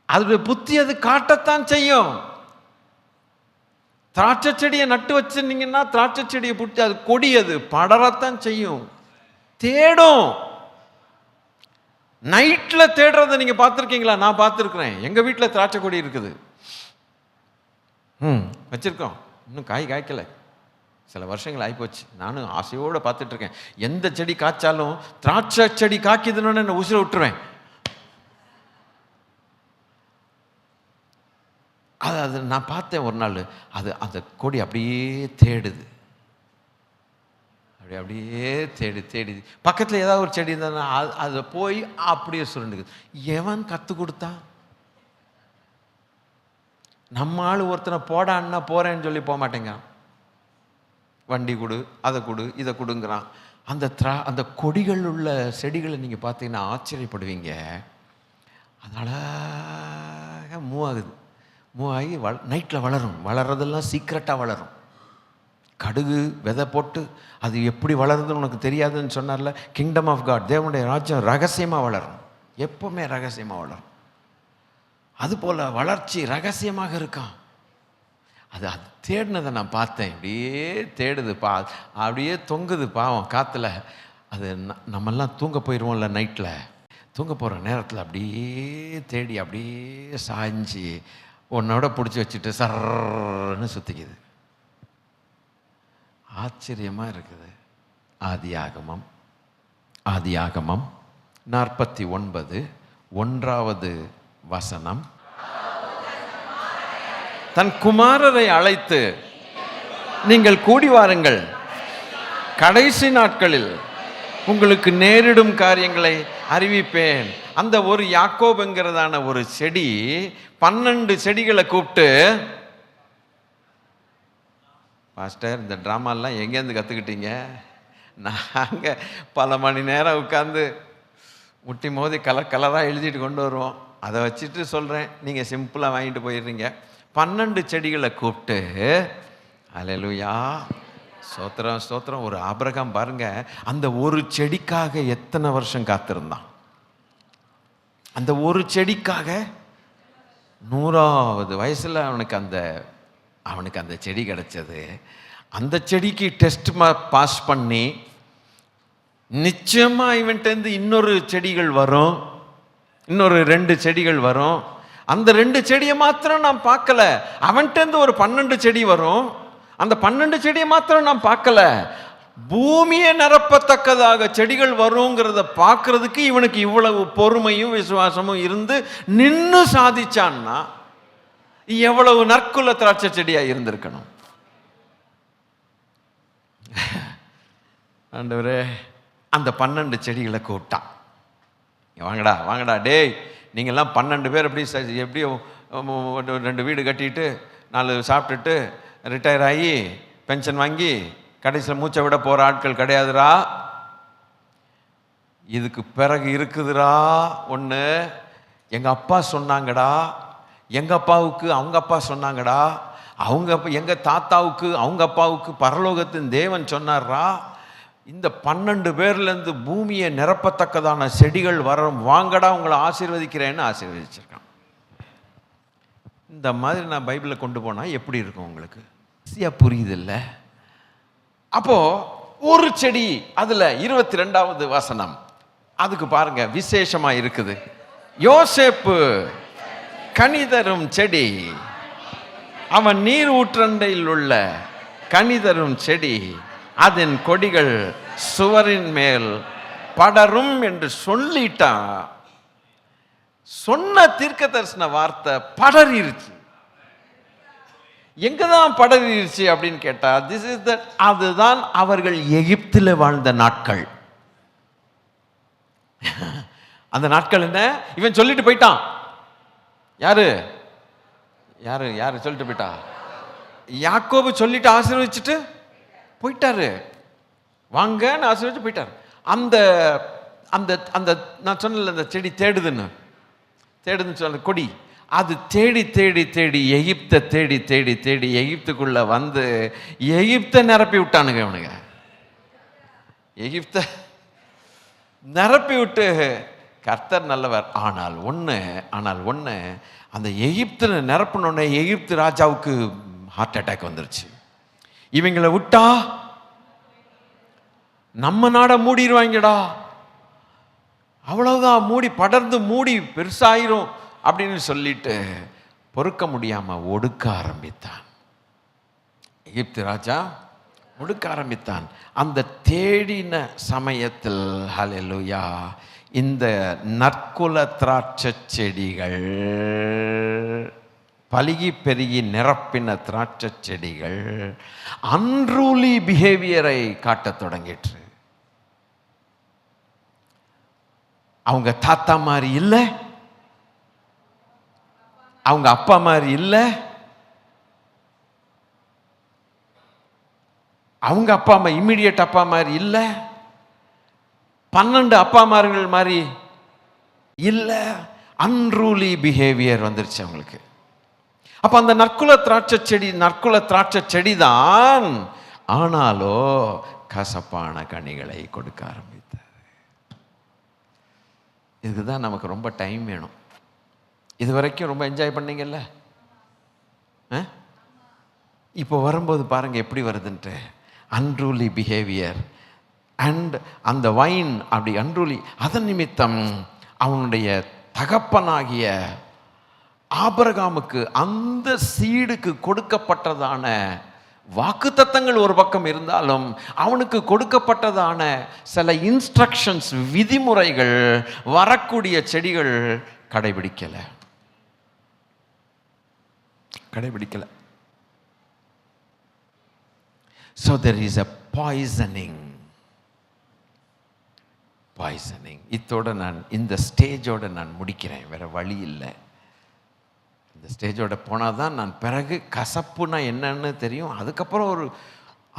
அதோட புத்தி அது காட்டத்தான் செய்யும். திராட்சை செடியை நட்டு வச்சிருந்தீங்கன்னா திராட்சை செடியை பிடிச்சி, அது கொடி, அது படரத்தான் செய்யும், தேடும். நைட்டில் தேடுறதை நீங்கள் பார்த்துருக்கீங்களா? நான் பார்த்துருக்குறேன். எங்கள் வீட்டில் திராட்சை கொடி இருக்குது, வச்சுருக்கோம். இன்னும் காய்க்கலை, சில வருஷங்கள் ஆகிப்போச்சு. நானும் ஆசையோடு பார்த்துட்ருக்கேன். எந்த செடி காய்ச்சாலும் திராட்சை செடி காய்க்குதுன்னு நான் உசுரை விட்டுருவேன். அது நான் பார்த்தேன் ஒரு நாள். அந்த கொடி அப்படியே தேடுது, அப்படியே தேடி பக்கத்தில் ஏதாவது ஒரு செடி இருந்தா அதை போய் அப்படியே சுருண்டுக்குது. எவன் கற்றுக் கொடுத்தா? நம்ம ஆள் ஒருத்தனை போடான்னா போறேன்னு சொல்லி போக மாட்டேங்க. வண்டி கொடு, அதை கொடு, இதை கொடுங்கிறான். அந்த கொடிகள் உள்ள செடிகளை நீங்கள் பார்த்தீங்கன்னா ஆச்சரியப்படுவீங்க. அதனால் மூவ் ஆகி நைட்டில் வளர்றதெல்லாம் சீக்கிரட்டாக வளரும். கடுகு விதை போட்டு அது எப்படி வளருதுன்னு உனக்கு தெரியாதுன்னு சொன்னார்ல. கிங்டம் ஆஃப் காட், தேவனுடைய ராஜ்யம் ரகசியமாக வளரும், எப்பவுமே ரகசியமாக வளரும். அதுபோல் வளர்ச்சி ரகசியமாக இருக்கான். அது தேடினதை நான் பார்த்தேன். இப்படியே தேடுது, அப்படியே தொங்குது பாவம் காற்றுல. அது நம்மெல்லாம் தூங்க போயிடுவோம்ல, நைட்டில் தூங்க போகிற நேரத்தில் அப்படியே தேடி அப்படியே சாய்ஞ்சி உன்னோட பிடிச்சி வச்சுட்டு சர்ன்னு சுற்றிக்குது. ஆச்சரியமாக இருக்குது. ஆதியாகமம் 49:1 தன் குமாரரை அழைத்து, நீங்கள் கூடி வாருங்கள், கடைசி நாட்களில் உங்களுக்கு நேரிடும் காரியங்களை அறிவிப்பேன். அந்த ஒரு யாக்கோபுங்கிறதான ஒரு செடி 12 செடிகளை கூப்பிட்டு, பாஸ்டர் இந்த ட்ராமாலாம் எங்கேருந்து கற்றுக்கிட்டீங்க? நாங்கள் பல மணி நேரம் உட்காந்து முட்டி மோதி கலராக எழுதிட்டு கொண்டு வருவோம். அதை வச்சுட்டு சொல்கிறேன், நீங்கள் சிம்பிளாக வாங்கிட்டு போயிடுறீங்க. 12 செடிகளை கூப்பிட்டு, அல்லேலூயா, ஸ்தோத்திரம் ஸ்தோத்திரம். ஒரு ஆபிரகாம் பாருங்க, அந்த ஒரு செடிக்காக எத்தனை வருஷம் காத்திருந்தான். அந்த ஒரு செடிக்காக 100வது வயசில் அவனுக்கு அந்த செடி கிடைச்சது. அந்த செடிக்கு டெஸ்ட் பாஸ் பண்ணி நிச்சயமாக இவன்ட்டேருந்து இன்னொரு செடிகள் வரும், இன்னொரு 2 செடிகள் வரும். அந்த 2 செடியை மாத்திரம் நான் பார்க்கல, அவன்கிட்டேருந்து ஒரு 12 செடி வரும். அந்த 12 செடியை மாத்திரம் நான் பார்க்கல, பூமியை நிரப்பத்தக்கதாக செடிகள் வருங்கிறத பார்க்கறதுக்கு இவனுக்கு இவ்வளவு பொறுமையும் விசுவாசமும் இருந்து நின்று சாதிச்சான்னா எவ்வளவு நற்குல திராட்சை செடியா இருந்திருக்கணும். ஆண்டவரே, அந்த 12 செடிகளை கூப்பிட்டான். வாங்கடா வாங்கடா, டேய் நீங்கள்லாம் 12 பேர் எப்படி 2 வீடு கட்டிட்டு 4 சாப்பிட்டுட்டு ரிட்டையர் ஆகி பென்ஷன் வாங்கி கடைசியில் மூச்சை விட போகிற ஆட்கள் கிடையாதுரா. இதுக்கு பிறகு இருக்குதுடா ஒன்று, எங்கள் அப்பா சொன்னாங்கடா, எங்கள் அப்பாவுக்கு அவங்க அப்பா சொன்னாங்கடா, அவங்க அப்பா எங்கள் தாத்தாவுக்கு அவங்க அப்பாவுக்கு பரலோகத்தின் தேவன் சொன்னார்ரா, இந்த 12 பேர்லேருந்து பூமியை நிரப்பத்தக்கதான செடிகள் வரும், வாங்கடா உங்களை ஆசீர்வதிக்கிறேன்னு ஆசீர்வதிச்சிருக்கான். இந்த மாதிரி நான் பைபிளில் கொண்டு போனால் எப்படி இருக்கும் உங்களுக்கு? ஈஸியாக புரியுது இல்லை? அப்போது ஒரு செடி, அதில் 22வது வசனம், அதுக்கு பாருங்க விசேஷமாக இருக்குது. யோசேப்பு கனிதரும் செடி, அவன் நீர் ஊற்றண்டையில் உள்ள கனிதரும் செடி, அதன் கொடிகள் சுவரின் மேல் படரும் என்று சொல்லிட்டான். சொன்ன தீர்க்க தரிசன வார்த்தை படறிருச்சு. எங்கதான் படறிருச்சு அப்படின்னு கேட்டா, திஸ் இஸ் தட், அதுதான் அவர்கள் எகிப்தில் வாழ்ந்த நாட்கள். அந்த நாட்கள் என்ன? இவன் சொல்லிட்டு போயிட்டான். யாரு யாரு யாரு சொல்லிட்டு போயிட்டா? யாக்கோபு சொல்லிட்டு ஆசீர்வதிச்சுட்டு போயிட்டாரு. வாங்கன்னு ஆசீர்வதிச்சு போயிட்டாரு. அந்த அந்த அந்த நான் சொன்னல, அந்த செடி தேடுதுன்னு சொன்ன கொடி, அது தேடி தேடி தேடி எகிப்தை தேடி தேடி தேடி எகிப்துக்குள்ள வந்து எகிப்தை நிரப்பி விட்டானுங்க. அவனுங்க எகிப்தை நிரப்பி விட்டு, கர்த்தர் நல்லவர். ஆனால் ஒன்று அந்த எகிப்தில் நிரப்பினோடனே எகிப்து ராஜாவுக்கு ஹார்ட் அட்டாக் வந்துருச்சு. இவங்களை விட்டா நம்ம நாடை மூடிடுவாங்கடா, அவ்வளவுதான், மூடி படர்ந்து மூடி பெருசாயிரும் அப்படின்னு சொல்லிட்டு பொறுக்க முடியாம ஒடுக்க ஆரம்பித்தான். எகிப்து ராஜா ஒடுக்க ஆரம்பித்தான். அந்த தேடின சமயத்தில் ஹல்லேலூயா, இந்த நற்குல திராட்சை செடிகள், பலுகி பெருகி நிரப்பின திராட்சை செடிகள் அன்ரூலி பிஹேவியரை காட்டத் தொடங்கிற்று. அவங்க தாத்தா மாதிரி இல்லை, அவங்க அப்பா மாதிரி இல்லை, அவங்க அப்பா அம்மா இம்மிடியட் அப்பா மாதிரி இல்லை, 12 அப்பாமார்கள் மாதிரி இல்லை, அன்ரூலி பிஹேவியர் வந்துருச்சு அவங்களுக்கு. அப்ப அந்த நற்குல திராட்சை செடி தான், ஆனாலோ கசப்பான கனிகளை கொடுக்க ஆரம்பித்தது. இதுதான் நமக்கு ரொம்ப டைம் வேணும். இது வரைக்கும் ரொம்ப என்ஜாய் பண்ணீங்கல்ல, இப்போ வரும்போது பாருங்க எப்படி வருதுன்ட்டு. அன்ரூலி பிஹேவியர் அண்ட் அந்த வைன் அப்படி அன்ரூலி. அதன் நிமித்தம் அவனுடைய தகப்பனாகிய ஆபிரகாமுக்கு, அந்த சீடுக்கு கொடுக்கப்பட்டதான வாக்குத்தத்தங்கள் ஒரு பக்கம் இருந்தாலும், அவனுக்கு கொடுக்கப்பட்டதான சில இன்ஸ்ட்ரக்ஷன்ஸ், விதிமுறைகள், வரக்கூடிய செடிகள் கடைபிடிக்கல. So there is a poisoning. இத்தோட நான் இந்த ஸ்டேஜோட நான் முடிக்கிறேன், வேற வழி இல்லை. இந்த ஸ்டேஜோட போனால் தான் நான் பிறகு கசப்புனா என்னன்னு தெரியும். அதுக்கப்புறம் ஒரு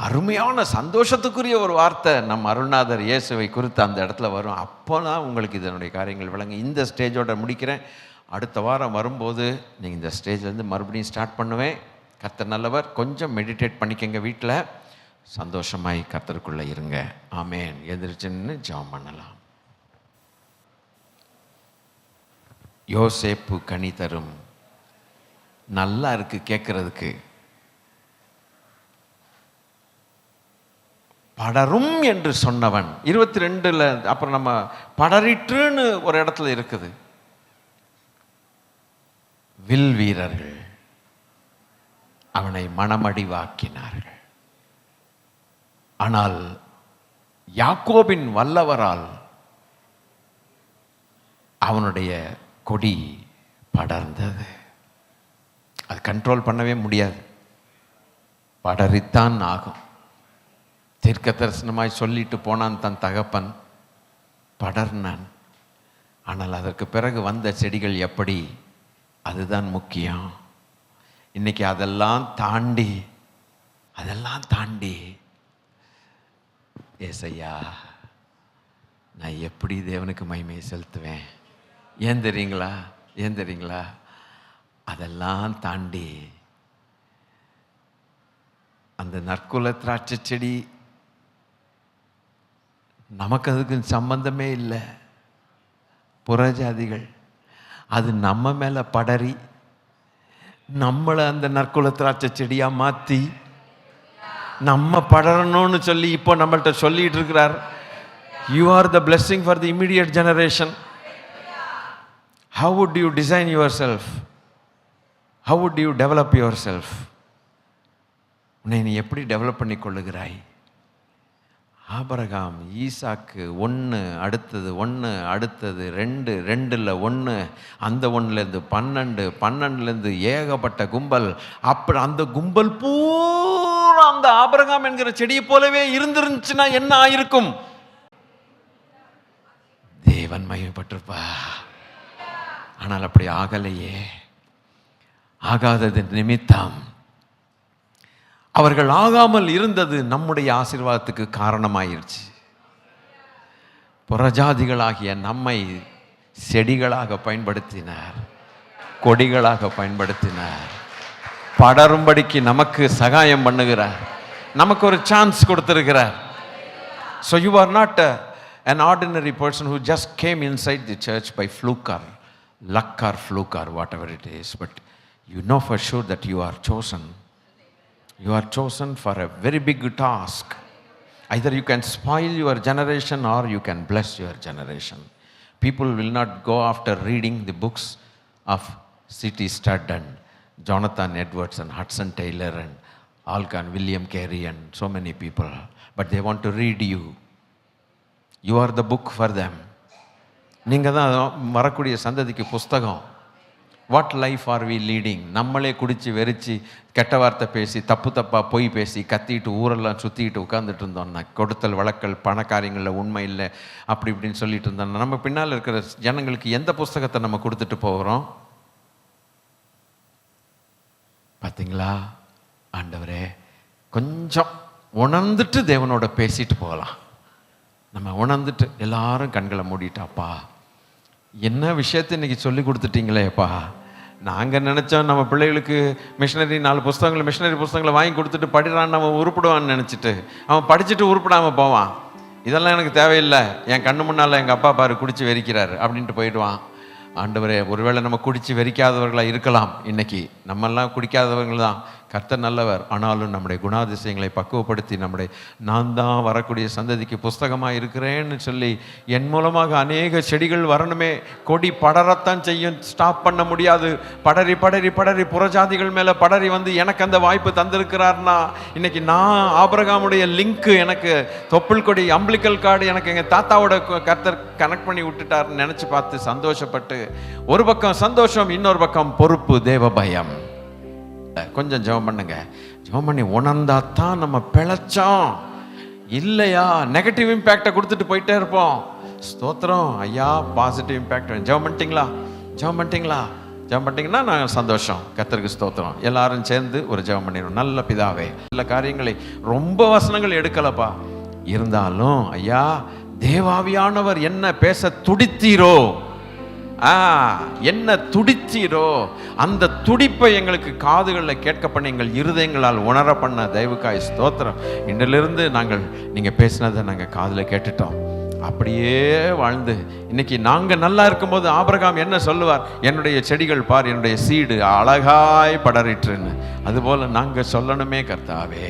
அருமையான சந்தோஷத்துக்குரிய ஒரு வார்த்தை நம் அருள்நாதர் இயேசுவை குறித்து அந்த இடத்துல வரும். அப்போ தான் உங்களுக்கு இதனுடைய காரியங்கள் விளங்கு. இந்த ஸ்டேஜோட முடிக்கிறேன். அடுத்த வாரம் வரும்போது நீங்கள் இந்த ஸ்டேஜ்லேருந்து மறுபடியும் ஸ்டார்ட் பண்ணுவேன். கர்த்தர் நல்லவர். கொஞ்சம் மெடிடேட் பண்ணிக்கங்க வீட்டில். சந்தோஷமாய் கர்த்தருக்குள்ளே இருங்க. ஆமேன். எதிர்ச்சுன்னு ஜெபம் பண்ணலாம். யோசேப்பு கனி தரும். நல்லா இருக்கு கேட்கறதுக்கு. படரும் என்று சொன்னவன் 22ல், அப்புறம் நம்ம படரிட்டுன்னு ஒரு இடத்துல இருக்குது. வில் வீரர்கள் அவனை மனமடிவாக்கினார்கள். ஆனால் யாக்கோபின் வல்லவரால் அவனுடைய கொடி படர்ந்தது. அது கண்ட்ரோல் பண்ணவே முடியாது, படரித்தான் ஆகும். தீர்க்க தரிசனமாய் சொல்லிட்டு போனான் தன் தகப்பன், படர்னான். ஆனால் அதற்கு பிறகு வந்த செடிகள் எப்படி, அதுதான் முக்கியம். இன்னைக்கு அதெல்லாம் தாண்டி ஏசையா நான் எப்படி தேவனுக்கு மகிமையை செலுத்துவேன்? ஏன் தெரியுங்களா? அதெல்லாம் தாண்டி அந்த நற்குல திராட்சை செடி நமக்கு அதுக்கு சம்பந்தமே இல்லை. புறஜாதிகள் அது நம்ம மேலே படரி நம்மளை அந்த நற்குல திராட்சை செடியாக மாற்றி நம்ம படரணும்னு சொல்லி இப்போ நம்மள்கிட்ட சொல்லிட்டு இருக்கிறார். You are the blessing for the immediate generation. How would you design your self? How would you develop your self? உன்னை நீ எப்படி டெவலப் பண்ணி கொள்ளுகிறாய்? ஆபிரகாம், ஈசாக்கு 1 அடுத்தது 1 அடுத்தது 2 2ல் 1 அந்த 1லேருந்து 12 12லேருந்து ஏகப்பட்ட கும்பல். அப்புறம் அந்த கும்பல் பூரா அந்த ஆபிரகாம் என்கிற செடியை போலவே இருந்துருந்துச்சுன்னா என்ன ஆயிருக்கும்? தேவன் மகிமைப்பட்டிருப்பா. ஆனால் அப்படி ஆகலையே. ஆகாதது நிமித்தம் அவர்கள் ஆகாமல் இருந்தது நம்முடைய ஆசீர்வாதத்துக்கு காரணமாயிருச்சு. புறஜாதிகளாகிய நம்மை செடிகளாக பயன்படுத்தினார், கொடிகளாக பயன்படுத்தினார், படரும்படிக்கு நமக்கு சகாயம் பண்ணுகிறார், நமக்கு ஒரு சான்ஸ் கொடுத்திருக்கிறார். So you are not an ordinary person who just came inside the church by fluke or luck or fluke or whatever it is, but you know for sure that you are chosen. You are chosen for a very big task. Either you can spoil your generation or you can bless your generation. People will not go after reading the books of C.T. Studd and Jonathan Edwards and Hudson Taylor and Alkan, William Carey and so many people. But they want to read you. You are the book for them. நீங்கள் தான் வரக்கூடிய சந்ததிக்கு புஸ்தகம். What life are we leading? நம்மளே குடித்து வெறிச்சு கெட்ட வார்த்தை பேசி தப்பாக பொய் பேசி கத்திட்டு ஊரெல்லாம் சுற்றிக்கிட்டு உட்காந்துட்டு இருந்தோம்னா, கொடுத்தல் வழக்கல் பண காரியங்களில் உண்மை இல்லை அப்படி இப்படின்னு சொல்லிட்டு இருந்தோம்னா, நம்ம பின்னால் இருக்கிற ஜனங்களுக்கு எந்த புஸ்தகத்தை நம்ம கொடுத்துட்டு போகிறோம்? பார்த்தீங்களா? ஆண்டவரே, கொஞ்சம் உணர்ந்துட்டு தேவனோட பேசிட்டு போகலாம். நம்ம உணர்ந்துட்டு எல்லாரும் கண்களை மூடிட்டாப்பா, என்ன விஷயத்தை இன்றைக்கி சொல்லி கொடுத்துட்டீங்களேப்பா. நாங்கள் நினச்சோம் நம்ம பிள்ளைகளுக்கு மிஷினரி 4 புஸ்தகங்களை மிஷினரி புஸ்தகங்களை வாங்கி கொடுத்துட்டு படிக்கிறான்னு நம்ம உருப்பிடுவான்னு நினச்சிட்டு அவன் படிச்சுட்டு உருப்பிடாமல் போவான். இதெல்லாம் எனக்கு தேவையில்லை, என் கண்ணு முன்னால் எங்கள் அப்பா பாரு குடித்து வெறிக்கிறாரு அப்படின்ட்டு போயிடுவான். ஆண்டவரே, ஒருவேளை நம்ம குடித்து வெறிக்காதவர்களாக இருக்கலாம். இன்றைக்கி நம்மெல்லாம் குடிக்காதவர்கள் தான். கர்த்தர் நல்லவர். ஆனாலும் நம்முடைய குணாதிசயங்களை பக்குவப்படுத்தி நான் தான் வரக்கூடிய சந்ததிக்கு புஸ்தகமாக இருக்கிறேன்னு சொல்லி என் மூலமாக அநேக செடிகள் வரணுமே. கொடி படரத்தான் செய்யும், ஸ்டாப் பண்ண முடியாது. படரி படரி படரி புறஜாதிகள் மேலே படரி வந்து எனக்கு அந்த வாய்ப்பு தந்திருக்கிறார்னா, இன்னைக்கு நான் ஆபிரகாமுடைய லிங்க்கு, எனக்கு தொப்புள் கொடி அம்பிளிக்கல் கார்டு எனக்கு எங்கள் தாத்தாவோட கர்த்தர் கனெக்ட் பண்ணி விட்டுட்டார்னு நினச்சி பார்த்து சந்தோஷப்பட்டு, ஒரு பக்கம் சந்தோஷம், இன்னொரு பக்கம் பொறுப்பு, தேவ பயம். கொஞ்சம் ஜெபம் பண்ணுங்க. ஜெபம் பண்ணி உணர்ந்தாத்தான் நம்ம பிழைச்சோம். இல்லையா நெகட்டிவ் இம்பேக்டை கொடுத்துட்டு போயிட்டே இருப்போம். ஸ்தோத்திரம் ஐயா, பாசிட்டிவ் இம்பேக்ட். ஜெபம் பண்ணிட்டீங்களா? ஜெபம் பண்ணிட்டீங்கன்னா நான் சந்தோஷம். கர்த்தருக்கு ஸ்தோத்திரம். எல்லாரும் சேர்ந்து ஒரு ஜெபம் பண்ணிடணும். நல்ல பிதாவே, நல்ல காரியங்களை ரொம்ப வசனங்கள் எடுக்கலப்பா, இருந்தாலும் ஐயா தேவாவியானவர் என்ன பேச துடித்தீரோ, என்ன துடித்தீரோ அந்த துடிப்பை எங்களுக்கு காதுகளில் கேட்க பண்ண, எங்கள் இருதயங்களால் உணர பண்ண தயவுக்காய் ஸ்தோத்திரம். இன்றிலிருந்து நாங்கள் நீங்கள் பேசினதை நாங்கள் காதில் கேட்டுட்டோம். அப்படியே வாழ்ந்து இன்னைக்கு நாங்கள் நல்லா இருக்கும்போது ஆபிரகாம் என்ன சொல்லுவார்? என்னுடைய செடிகள் பார், என்னுடைய சீடு அழகாய் படரிட்டுன்னு. அதுபோல் நாங்கள் சொல்லணுமே கர்த்தாவே.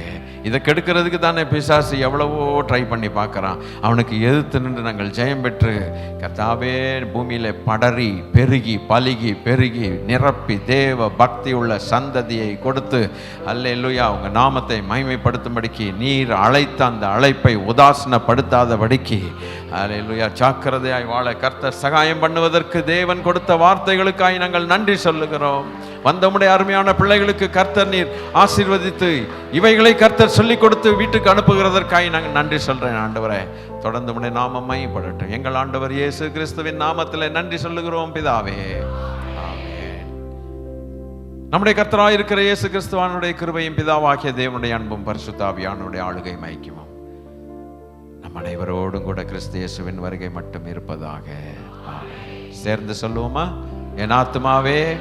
இதை கெடுக்கிறதுக்கு தானே பிசாசு எவ்வளவோ ட்ரை பண்ணி பார்க்குறான். அவனுக்கு எதிர்த்து நின்று நாங்கள் ஜெயம் பெற்று கர்த்தாவே பூமியில் படரி பெருகி பலுகி பெருகி நிரப்பி தேவ பக்தி உள்ள சந்ததியை கொடுத்து அல்லேலூயா உங்கள் நாமத்தை மகிமைப்படுத்தும்படிக்கு நீர் அழைத்த அந்த அழைப்பை உதாசீனப்படுத்தாதபடிக்கு அல்லேலூயா ஜாக்கிரதையாய் வாழ கர்த்தர் சகாயம் பண்ணுவதற்கு தேவன் கொடுத்த வார்த்தைகளுக்காய் நாங்கள் நன்றி சொல்லுகிறோம். வந்தமுடைய அருமையான பிள்ளைகளுக்கு கர்த்தர் நீர் ஆசீர்வதித்து இவைகளை கர்த்தர் சொல்லிக் கொடுத்து வீட்டுக்கு அனுப்புகிறதற்காக நாங்கள் நன்றி சொல்றேன். ஆண்டவரே, தொடர்ந்து உடைய நாமம் மகிமைப்படட்டும். எங்கள் ஆண்டவர் இயேசு கிறிஸ்துவின் நாமத்தில் நன்றி சொல்லுகிறோம் பிதாவே, ஆமென். நம்முடைய கர்த்தராய் இருக்கிற இயேசு கிறிஸ்துவானுடைய கிருபையும் பிதாவாகிய தேவனுடைய அன்பும் பரிசுத்த ஆவியானவருடைய ஆளுகை மகிமையும் நம் அனைவரோடும் கூட கிறிஸ்து இயேசுவின் வருகை மட்டும் இருப்பதாக. சேர்ந்து சொல்லுவோமா? என் ஆத்துமாவே,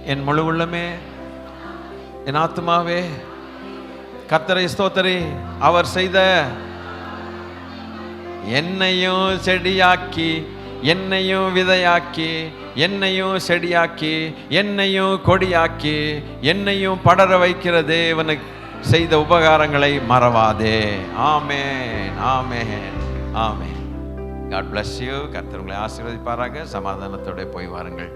என் முழு உள்ளமே, என் ஆத்துமாவே கர்த்தரை ஸ்தோத்திரி. அவர் செய்த என்னையும் செடியாக்கி, என்னையும் விதையாக்கி, என்னையும் செடியாக்கி, என்னையும் கொடியாக்கி, என்னையும் படர வைக்கிற தேவனுக்கு செய்த உபகாரங்களை மறவாதே. ஆமென், ஆமென், ஆமென். God bless you. கர்த்தர் உங்களை ஆசீர்வதிப்பாராக. சமாதானத்தோட போய் வாருங்கள்.